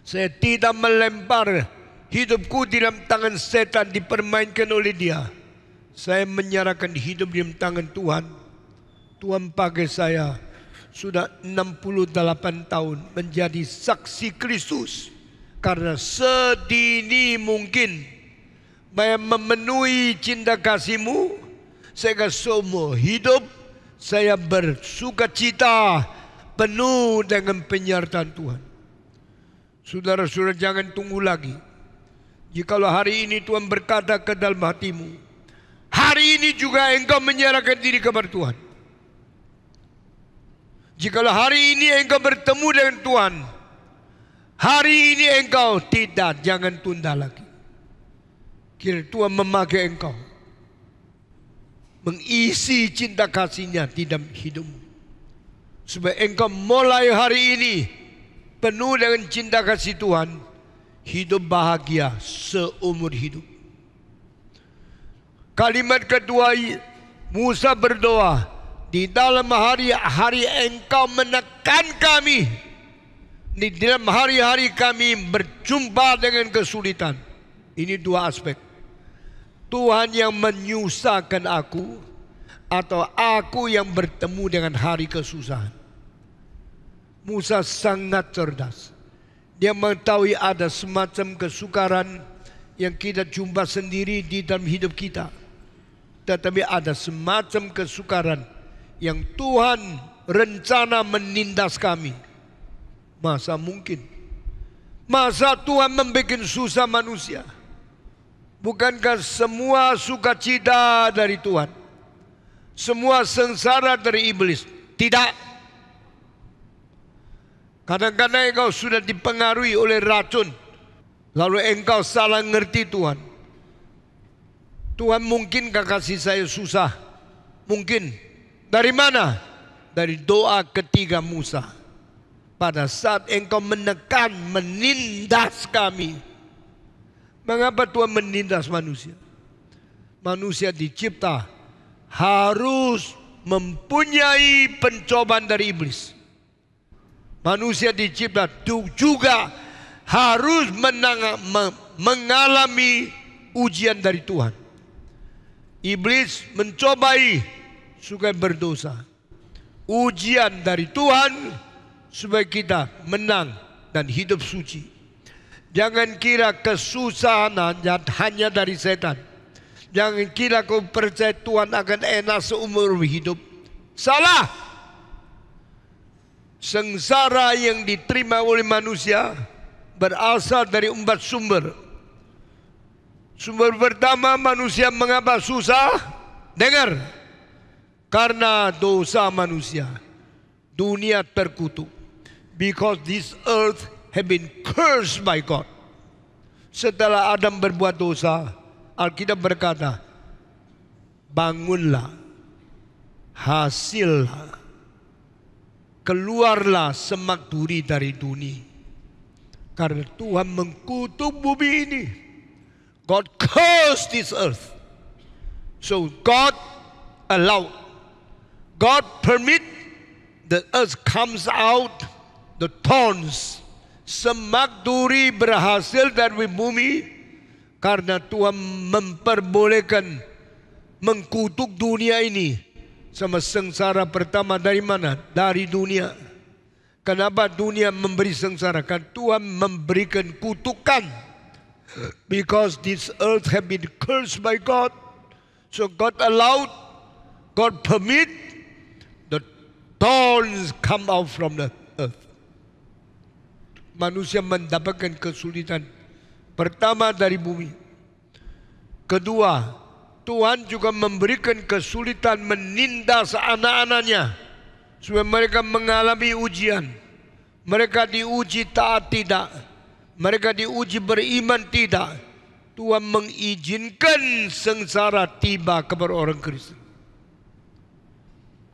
Saya tidak melempar hidupku di dalam tangan setan dipermainkan oleh dia. Saya menyerahkan hidup di dalam tangan Tuhan. Tuhan pakai saya sudah 68 tahun menjadi saksi Kristus. Karena sedini mungkin memenuhi cinta kasih-Mu, sehingga seumur hidup saya bersuka cita penuh dengan penyertaan Tuhan. Saudara-saudara, jangan tunggu lagi. Jikalau hari ini Tuhan berkata ke dalam hatimu, hari ini juga engkau menyerahkan diri kepada Tuhan. Jikalau hari ini engkau bertemu dengan Tuhan, hari ini engkau tidak, jangan tunda lagi. Kira Tuhan memakai engkau, mengisi cinta kasih-Nya di dalam hidupmu, supaya engkau mulai hari ini penuh dengan cinta kasih Tuhan, hidup bahagia seumur hidup. Kalimat kedua, Musa berdoa, di dalam hari-hari engkau menekan kami, di dalam hari-hari kami berjumpa dengan kesulitan. Ini dua aspek. Tuhan yang menyusahkan aku, atau aku yang bertemu dengan hari kesusahan. Musa sangat cerdas. Dia mengetahui ada semacam kesukaran yang kita jumpa sendiri di dalam hidup kita. Tetapi ada semacam kesukaran yang Tuhan rencana menindas kami. Masa mungkin? Masa Tuhan membuat susah manusia? Bukankah semua sukacita dari Tuhan? Semua sengsara dari iblis? Tidak. Kadang-kadang engkau sudah dipengaruhi oleh racun, lalu engkau salah ngerti Tuhan. Tuhan mungkinkah kasih saya susah? Mungkin. Dari mana? Dari doa ketiga Musa. Pada saat engkau menekan, menindas kami. Mengapa Tuhan menindas manusia? Manusia dicipta harus mempunyai pencobaan dari iblis. Manusia dicipta juga harus mengalami ujian dari Tuhan. Iblis mencobai supaya berdosa. Ujian dari Tuhan supaya kita menang dan hidup suci. Jangan kira kesusahan hanya dari setan. Jangan kira kau percaya Tuhan akan enak seumur hidup. Salah. Sengsara yang diterima oleh manusia berasal dari empat sumber. Sumber pertama, manusia mengapa susah? Dengar. Karena dosa manusia, dunia terkutuk. Because this earth have been cursed by God. Setelah Adam berbuat dosa, Alkitab berkata, bangunlah, hasillah, keluarlah semak duri dari dunia. Karena Tuhan mengkutuk bumi ini. God cursed this earth. So God allowed, God permit the earth comes out, the thorns, semak duri berhasil dari bumi. Karena Tuhan memperbolehkan mengkutuk dunia ini. Sama sengsara pertama dari mana? Dari dunia. Kenapa dunia memberi sengsara? Karena Tuhan memberikan kutukan. Because this earth have been cursed by God. So God allowed, God permit the thorns come out from the earth. Manusia mendapatkan kesulitan pertama dari bumi. Kedua, Tuhan juga memberikan kesulitan menindas anak-anaknya supaya mereka mengalami ujian. Mereka diuji taat tidak, mereka diuji beriman tidak. Tuhan mengizinkan sengsara tiba kepada orang Kristen.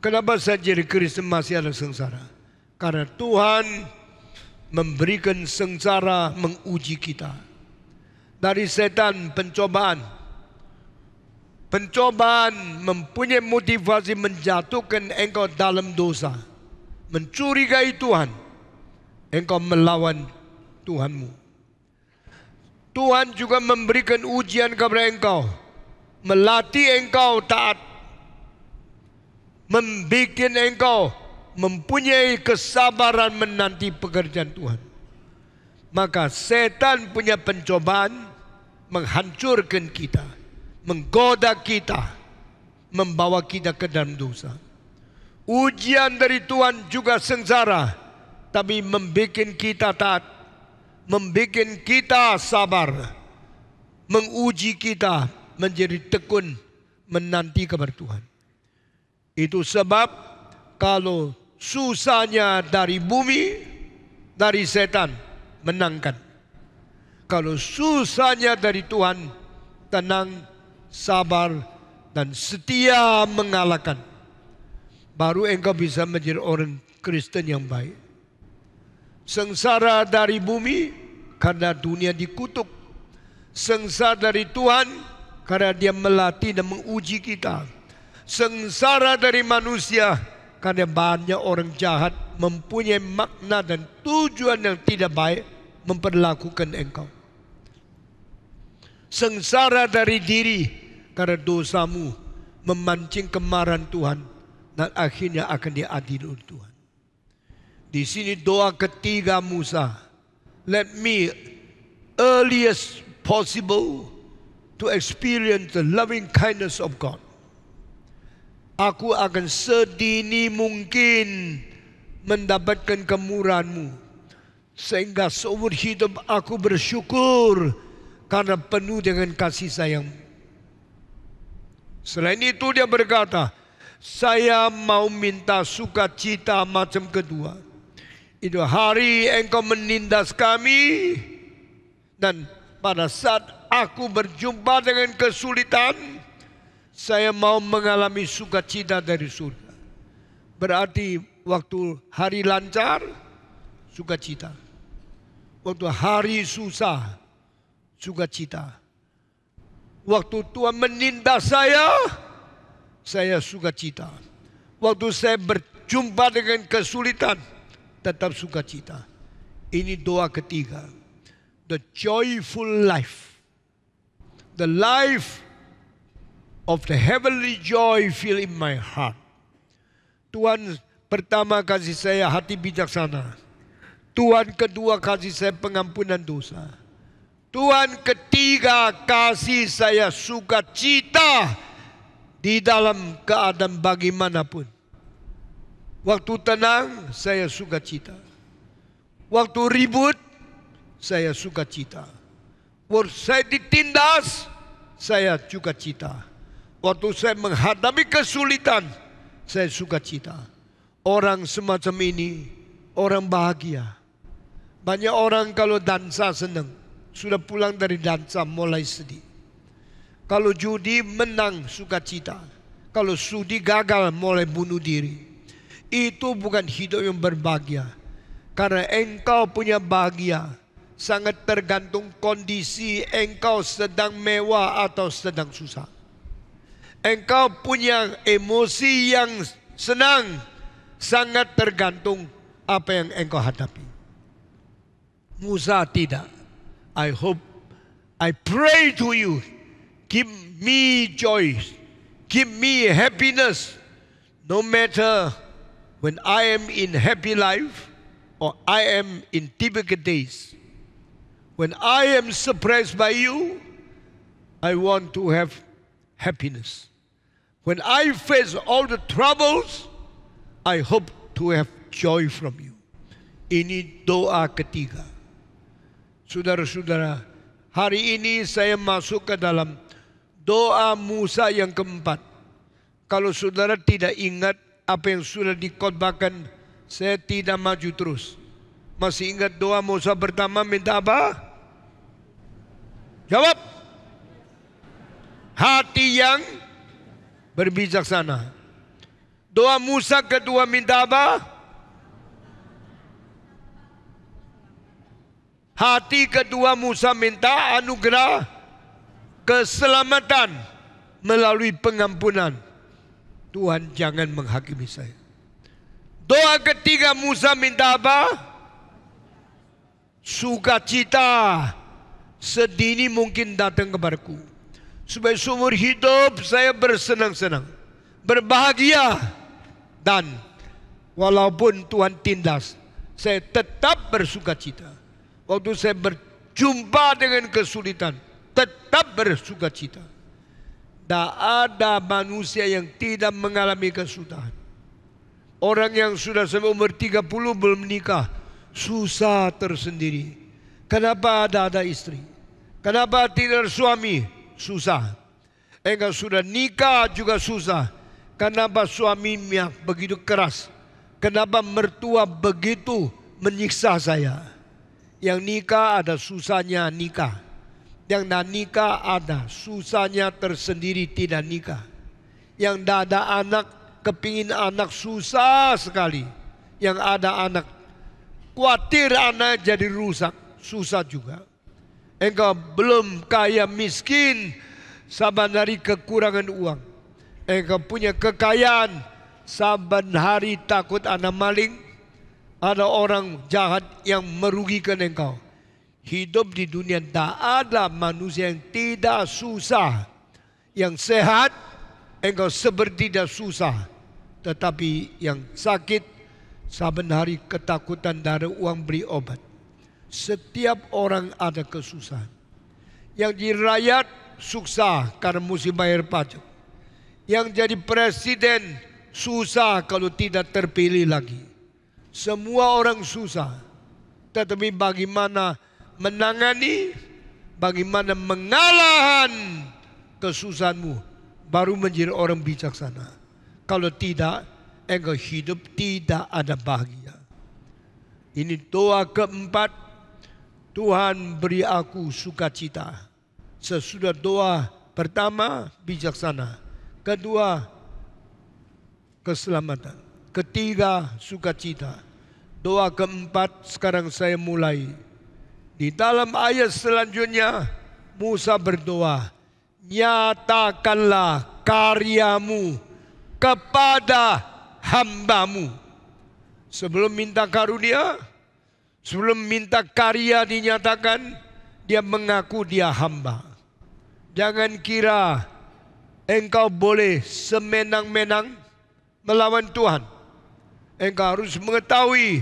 Kenapa saya jadi Kristen masih ada sengsara? Karena Tuhan memberikan sengsara menguji kita. Dari setan pencobaan. Pencobaan mempunyai motivasi menjatuhkan engkau dalam dosa. Mencurigai Tuhan. Engkau melawan Tuhanmu. Tuhan juga memberikan ujian kepada engkau. Melatih engkau taat. Membuat engkau mempunyai kesabaran menanti pekerjaan Tuhan. Maka setan punya pencobaan menghancurkan kita, menggoda kita, membawa kita ke dalam dosa. Ujian dari Tuhan juga sengsara, tapi membuat kita taat, membuat kita sabar, menguji kita menjadi tekun menanti kepada Tuhan. Itu sebab kalau susahnya dari bumi, dari setan, menangkan. Kalau susahnya dari Tuhan, tenang, sabar, dan setia mengalahkan. Baru engkau bisa menjadi orang Kristen yang baik. Sengsara dari bumi karena dunia dikutuk. Sengsara dari Tuhan karena Dia melatih dan menguji kita. Sengsara dari manusia karena banyak orang jahat mempunyai makna dan tujuan yang tidak baik memperlakukan engkau. Sengsara dari diri Karena dosamu memancing kemarahan Tuhan dan akhirnya akan diadili oleh Tuhan. Di sini doa ketiga Musa. Let me earliest possible to experience the loving kindness of God. Aku akan sedini mungkin mendapatkan kemurahan-Mu, sehingga seumur hidup aku bersyukur karena penuh dengan kasih sayang. Selain itu dia berkata, saya mau minta sukacita macam kedua. Itu hari Engkau menindas kami, dan pada saat aku berjumpa dengan kesulitan, saya mau mengalami sukacita dari surga. Berarti waktu hari lancar, sukacita. Waktu hari susah, sukacita. Waktu Tuhan menindas saya sukacita. Waktu saya berjumpa dengan kesulitan, tetap sukacita. Ini doa ketiga. The joyful life. The life of the heavenly joy fill in my heart. Tuhan pertama kasih saya hati bijaksana. Tuhan kedua kasih saya pengampunan dosa. Tuhan ketiga kasih saya sukacita di dalam keadaan bagaimanapun. Waktu tenang, saya sukacita. Waktu ribut, saya sukacita. Waktu saya ditindas, saya sukacita. Waktu saya menghadapi kesulitan, saya sukacita. Orang semacam ini, orang bahagia. Banyak orang kalau dansa senang, sudah pulang dari dansa mulai sedih. Kalau judi menang sukacita. Kalau sudi gagal mulai bunuh diri. Itu bukan hidup yang berbahagia. Karena engkau punya bahagia sangat tergantung kondisi engkau sedang mewah atau sedang susah. Engkau punya emosi yang senang sangat tergantung apa yang engkau hadapi. Musa tidak. I pray to you, give me joy, give me happiness, no matter when I am in happy life or I am in difficult days. When I am surprised by you, I want to have happiness. When I face all the troubles, I hope to have joy from you. Ini doa ketiga. Saudara-saudara, hari ini saya masuk ke dalam doa Musa yang keempat. Kalau saudara tidak ingat apa yang sudah dikhotbahkan, saya tidak maju terus. Masih ingat doa Musa pertama minta apa? Jawab. Hati yang berbijaksana. Doa Musa kedua minta apa? Hati kedua Musa minta anugerah keselamatan melalui pengampunan. Tuhan jangan menghakimi saya. Doa ketiga Musa minta apa? Sukacita sedini mungkin datang kepadaku, supaya seumur hidup saya bersenang-senang, berbahagia, dan walaupun Tuhan tindas, saya tetap bersukacita. Waktu saya berjumpa dengan kesulitan, tetap bersukacita. Tak ada manusia yang tidak mengalami kesulitan. Orang yang sudah sampai umur 30 belum menikah, susah tersendiri. Kenapa ada istri? Kenapa tidak suami? Susah. Engkau sudah nikah juga susah. Kenapa suaminya begitu keras? Kenapa mertua begitu menyiksa saya? Yang nikah ada susahnya nikah. Yang tidak nikah ada susahnya tersendiri tidak nikah. Yang tidak ada anak, kepingin anak susah sekali. Yang ada anak, khawatir anak jadi rusak, susah juga. Engkau belum kaya miskin, saban hari kekurangan uang. Engkau punya kekayaan, saban hari takut anak maling. Ada orang jahat yang merugikan engkau. Hidup di dunia tak ada manusia yang tidak susah. Yang sehat, engkau seperti tidak susah. Tetapi yang sakit, saben hari ketakutan dari uang beli obat. Setiap orang ada kesusahan. Yang jadi rakyat susah karena mesti bayar pajak. Yang jadi presiden susah kalau tidak terpilih lagi. Semua orang susah. Tetapi bagaimana menangani, bagaimana mengalahkan kesusahanmu, baru menjadi orang bijaksana. Kalau tidak, engkau hidup tidak ada bahagia. Ini doa keempat, Tuhan beri aku sukacita. Sesudah doa pertama, bijaksana. Kedua, keselamatan. Ketiga, sukacita. Doa keempat sekarang saya mulai. Di dalam ayat selanjutnya, Musa berdoa, nyatakanlah karyamu kepada hambamu. Sebelum minta karunia, sebelum minta karya dinyatakan, dia mengaku dia hamba. Jangan kira engkau boleh semenang-menang melawan Tuhan. Engkau harus mengetahui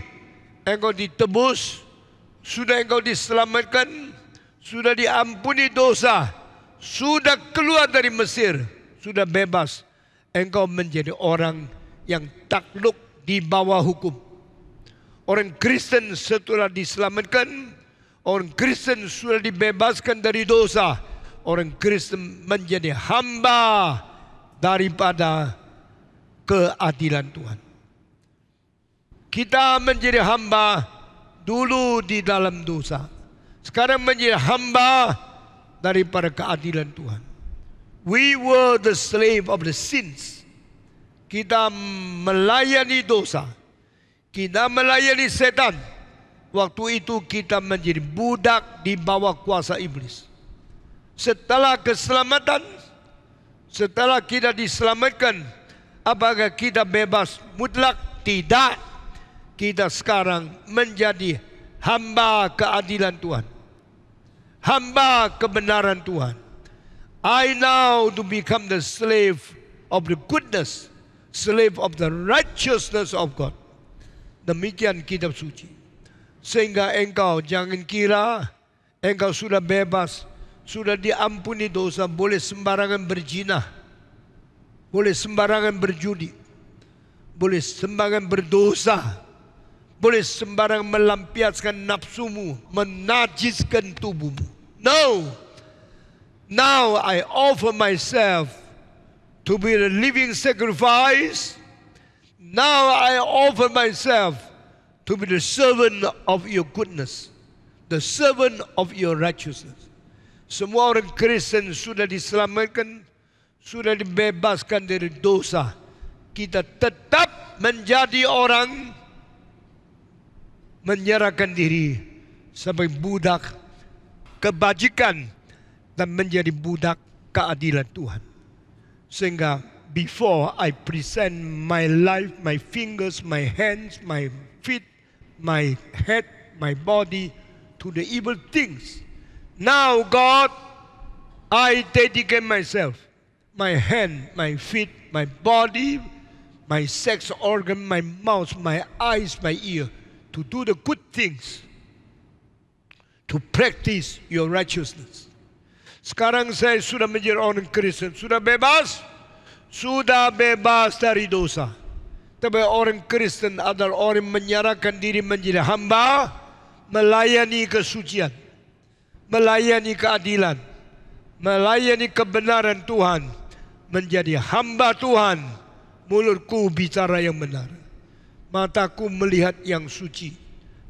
engkau ditebus, sudah engkau diselamatkan, sudah diampuni dosa, sudah keluar dari Mesir, sudah bebas. Engkau menjadi orang yang takluk di bawah hukum. Orang Kristen setelah diselamatkan, orang Kristen sudah dibebaskan dari dosa, orang Kristen menjadi hamba daripada keadilan Tuhan. Kita menjadi hamba dulu di dalam dosa, sekarang menjadi hamba daripada keadilan Tuhan. We were the slave of the sins. Kita melayani dosa, kita melayani setan. Waktu itu kita menjadi budak di bawah kuasa iblis. Setelah keselamatan, setelah kita diselamatkan, apakah kita bebas mutlak? Tidak. Kita sekarang menjadi hamba keadilan Tuhan, hamba kebenaran Tuhan. I now to become the slave of the goodness, slave of the righteousness of God. Demikian kitab suci. Sehingga engkau jangan kira engkau sudah bebas, sudah diampuni dosa, boleh sembarangan berzina, boleh sembarangan berjudi, boleh sembarangan berdosa, boleh sembarangan melampiaskan nafsumu, menajiskan tubuhmu. No. Now I offer myself to be a living sacrifice. Now I offer myself to be the servant of your goodness, the servant of your righteousness. Semua orang Kristen sudah diselamatkan, sudah dibebaskan dari dosa. Kita tetap menjadi orang menyerahkan diri sebagai budak kebajikan dan menjadi budak keadilan Tuhan. Sehingga before I present my life, my fingers, my hands, my feet, my head, my body to the evil things, now God, I dedicate myself, my hand, my feet, my body, my sex organ, my mouth, my eyes, my ear, to do the good things, to practice your righteousness. Sekarang saya sudah menjadi orang Kristen, sudah bebas dari dosa. Tapi orang Kristen adalah orang yang menyerahkan diri menjadi hamba, melayani kesucian, melayani keadilan, melayani kebenaran Tuhan, menjadi hamba Tuhan. Mulutku bicara yang benar, mataku melihat yang suci,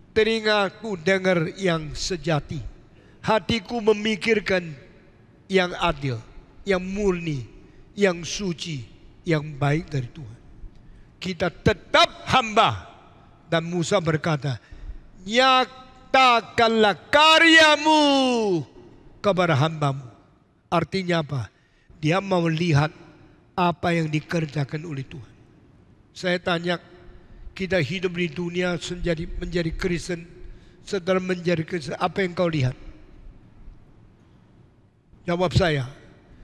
telingaku dengar yang sejati, hatiku memikirkan yang adil, yang murni, yang suci, yang baik dari Tuhan. Kita tetap hamba. Dan Musa berkata, nyatakanlah karyamu kepada hambamu. Artinya apa? Dia mau lihat apa yang dikerjakan oleh Tuhan. Saya tanya, kita hidup di dunia menjadi Kristen, setelah menjadi Kristen, apa yang kau lihat? Jawab saya.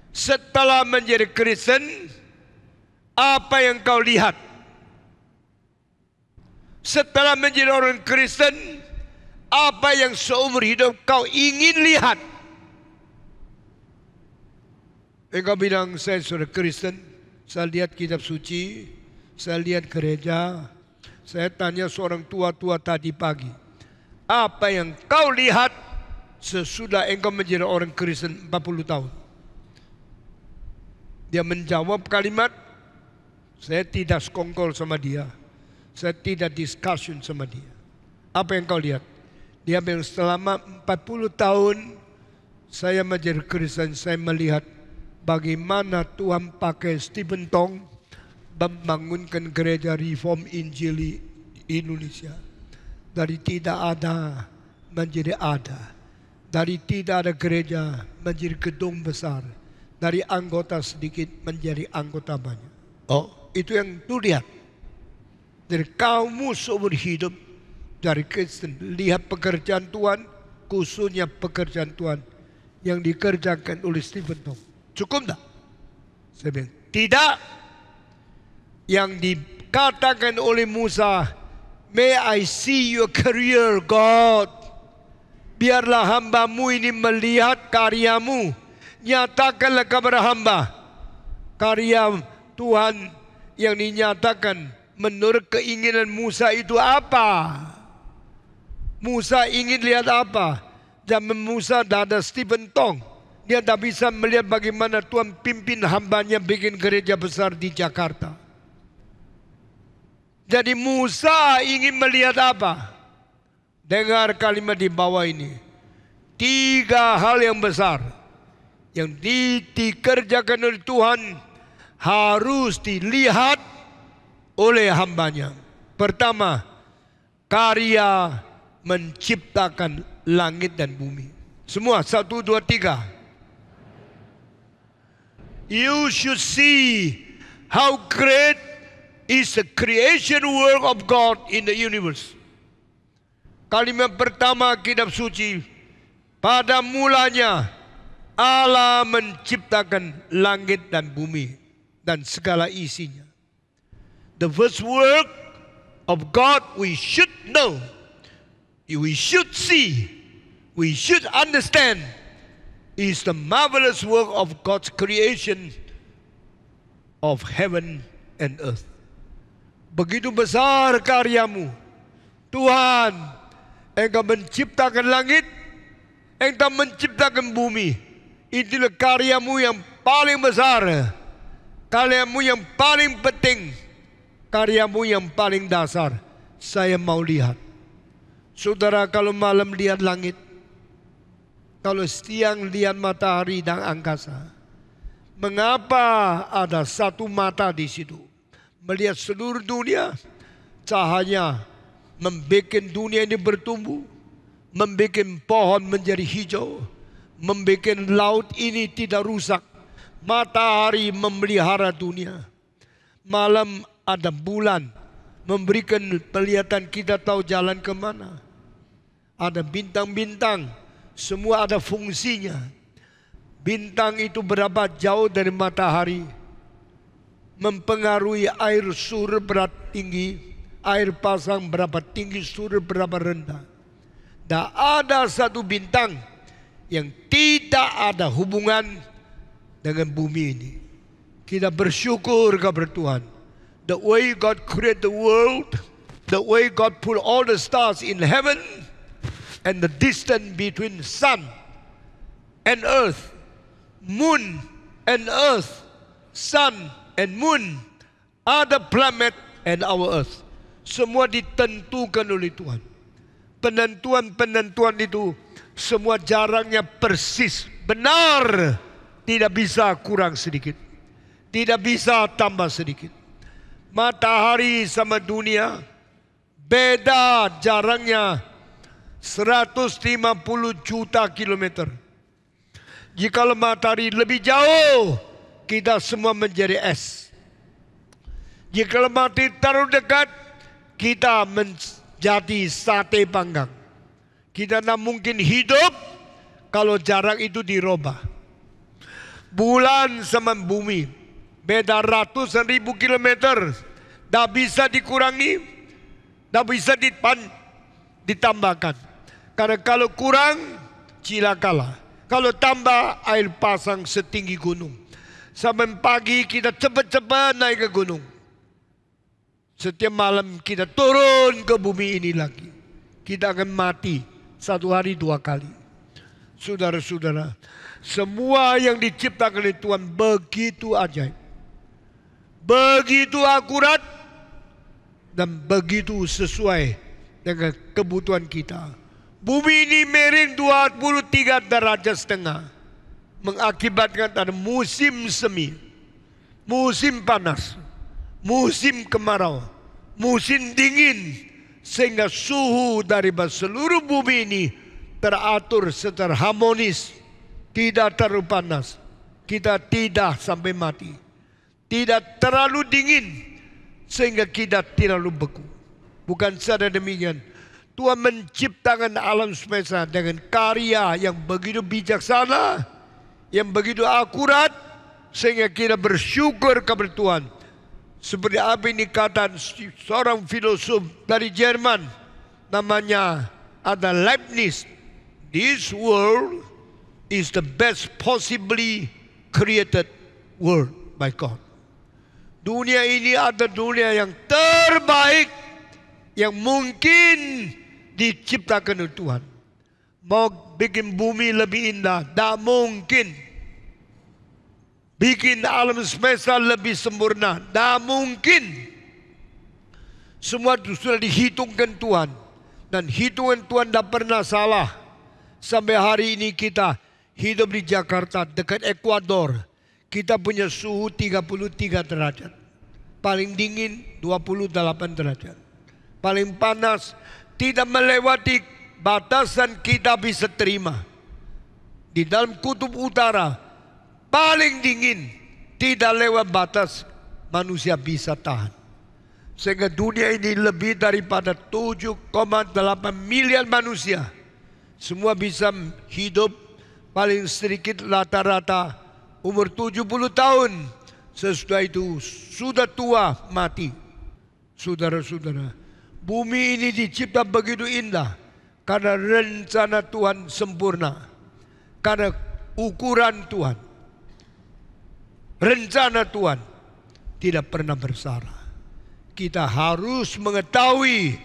Setelah menjadi Kristen, apa yang kau lihat? Setelah menjadi orang Kristen, apa yang seumur hidup kau ingin lihat? Engkau bilang, saya sudah Kristen, saya lihat kitab suci, saya lihat gereja. Saya tanya seorang tua-tua tadi pagi, apa yang kau lihat sesudah engkau menjadi orang Kristen 40 tahun? Dia menjawab kalimat, saya tidak sekongkol sama dia, saya tidak discussion sama dia. Apa yang kau lihat? Dia bilang, selama 40 tahun saya menjadi Kristen, saya melihat bagaimana Tuhan pakai Stephen Tong membangunkan gereja Reform Injili Indonesia. Dari tidak ada menjadi ada. Dari tidak ada gereja menjadi gedung besar. Dari anggota sedikit menjadi anggota banyak. Oh, itu yang tu lihat. Dari kamu seumur hidup dari Kristen, lihat pekerjaan Tuhan, khususnya pekerjaan Tuhan yang dikerjakan oleh Stephen Tong. Cukup tak? Saya bilang, tidak. Yang dikatakan oleh Musa, may I see your career, God. Biarlah hambamu ini melihat karyamu. Nyatakanlah kepada hamba karya Tuhan yang dinyatakan menurut keinginan Musa itu apa. Musa ingin lihat apa? Zaman Musa tidak ada Stephen Tong. Dia tak bisa melihat bagaimana Tuhan pimpin hambanya bikin gereja besar di Jakarta. Jadi Musa ingin melihat apa? Dengar kalimat di bawah ini. 3 hal yang besar yang dikerjakan oleh Tuhan harus dilihat oleh hambanya. Pertama, karya menciptakan langit dan bumi. Semua 1, 2, 3. You should see how great is the creation work of God in the universe. Kalimat pertama kitab suci, pada mulanya Allah menciptakan langit dan bumi dan segala isinya. The first work of God we should know, we should see, we should understand is the marvelous work of God's creation of heaven and earth. Begitu besar karyamu, Tuhan. Engkau menciptakan langit, engkau menciptakan bumi. Itulah karyamu yang paling besar, karyamu yang paling penting, karyamu yang paling dasar. Saya mau lihat. Saudara, kalau malam lihat langit, kalau siang lihat matahari dan angkasa, mengapa ada satu mata di situ? Melihat seluruh dunia, cahaya membuat dunia ini bertumbuh, membuat pohon menjadi hijau, membuat laut ini tidak rusak. Matahari memelihara dunia. Malam ada bulan memberikan penglihatan kita tahu jalan kemana. Ada bintang-bintang, semua ada fungsinya. Bintang itu berapa jauh dari matahari, mempengaruhi air surut berapa tinggi, air pasang berapa tinggi, surut berapa rendah. Dan ada satu bintang yang tidak ada hubungan dengan bumi ini. Kita bersyukur kepada Tuhan. The way God created the world, the way God put all the stars in heaven, and the distance between sun and earth, moon and earth, sun and moon, other planet and our earth. Semua ditentukan oleh Tuhan. Penentuan-penentuan itu semua jaraknya persis, benar, tidak bisa kurang sedikit, tidak bisa tambah sedikit. Matahari sama dunia beda jaraknya 150 juta kilometer. Jika matahari lebih jauh, kita semua menjadi es. Jika matahari terlalu dekat, kita menjadi sate panggang. Kita tidak mungkin hidup kalau jarak itu dirubah. Bulan sama bumi beda ratusan ribu kilometer. Tak bisa dikurangi, tak bisa ditambahkan. Karena kalau kurang, cilakalah. Kalau tambah, air pasang setinggi gunung. Sampai pagi kita cepat-cepat naik ke gunung. Setiap malam kita turun ke bumi ini lagi. Kita akan mati 1 hari 2 kali. Saudara-saudara, semua yang diciptakan oleh Tuhan begitu ajaib, begitu akurat, dan begitu sesuai dengan kebutuhan kita. Bumi ini miring 23 derajat setengah, mengakibatkan ada musim semi, musim panas, musim kemarau, musim dingin, sehingga suhu dari seluruh bumi ini teratur secara harmonis, tidak terlalu panas, kita tidak sampai mati, tidak terlalu dingin sehingga kita tidak terlalu beku. Bukan saja demikian, Tuhan menciptakan alam semesta dengan karya yang begitu bijaksana, yang begitu akurat, sehingga kita bersyukur kepada Tuhan. Seperti apa ini kata seorang filosof dari Jerman, namanya ada Leibniz. This world is the best possibly created world by God. Dunia ini ada dunia yang terbaik yang mungkin diciptakan oleh Tuhan. Mau bikin bumi lebih indah, tak mungkin. Bikin alam semesta lebih sempurna, tak mungkin. Semua itu sudah dihitungkan Tuhan. Dan hitungan Tuhan tak pernah salah. Sampai hari ini kita hidup di Jakarta, dekat Ekuador. Kita punya suhu 33 derajat. Paling dingin 28 derajat. Paling panas tidak melewati batasan kita bisa terima. Di dalam kutub utara paling dingin tidak lewat batas manusia bisa tahan. Sehingga dunia ini lebih daripada 7,8 miliar manusia. Semua bisa hidup paling sedikit rata-rata umur 70 tahun. Sesudah itu sudah tua mati. Saudara-saudara, bumi ini dicipta begitu indah karena rencana Tuhan sempurna, karena ukuran Tuhan, rencana Tuhan tidak pernah bersalah. Kita harus mengetahui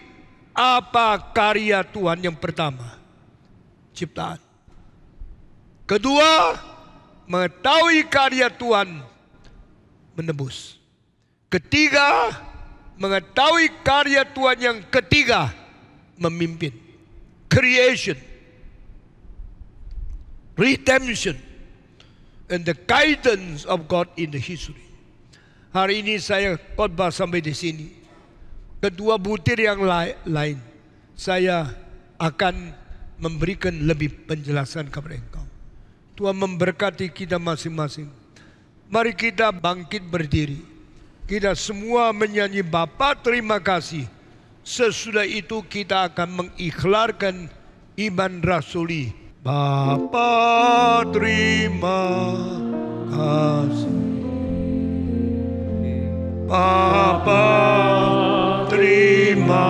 apa karya Tuhan. Yang pertama, ciptaan. Kedua, mengetahui karya Tuhan menebus. Ketiga, mengetahui karya Tuhan yang ketiga, memimpin. Creation, redemption, and the guidance of God in the history. Hari ini saya khotbah sampai di sini. Kedua butir yang lain saya akan memberikan lebih penjelasan kepada engkau. Tuhan memberkati kita masing-masing. Mari kita bangkit berdiri. Kita semua menyanyi Bapa terima kasih. Sesudah itu kita akan mengikhlarkan iman rasuli. Bapa terima kasih. Bapa terima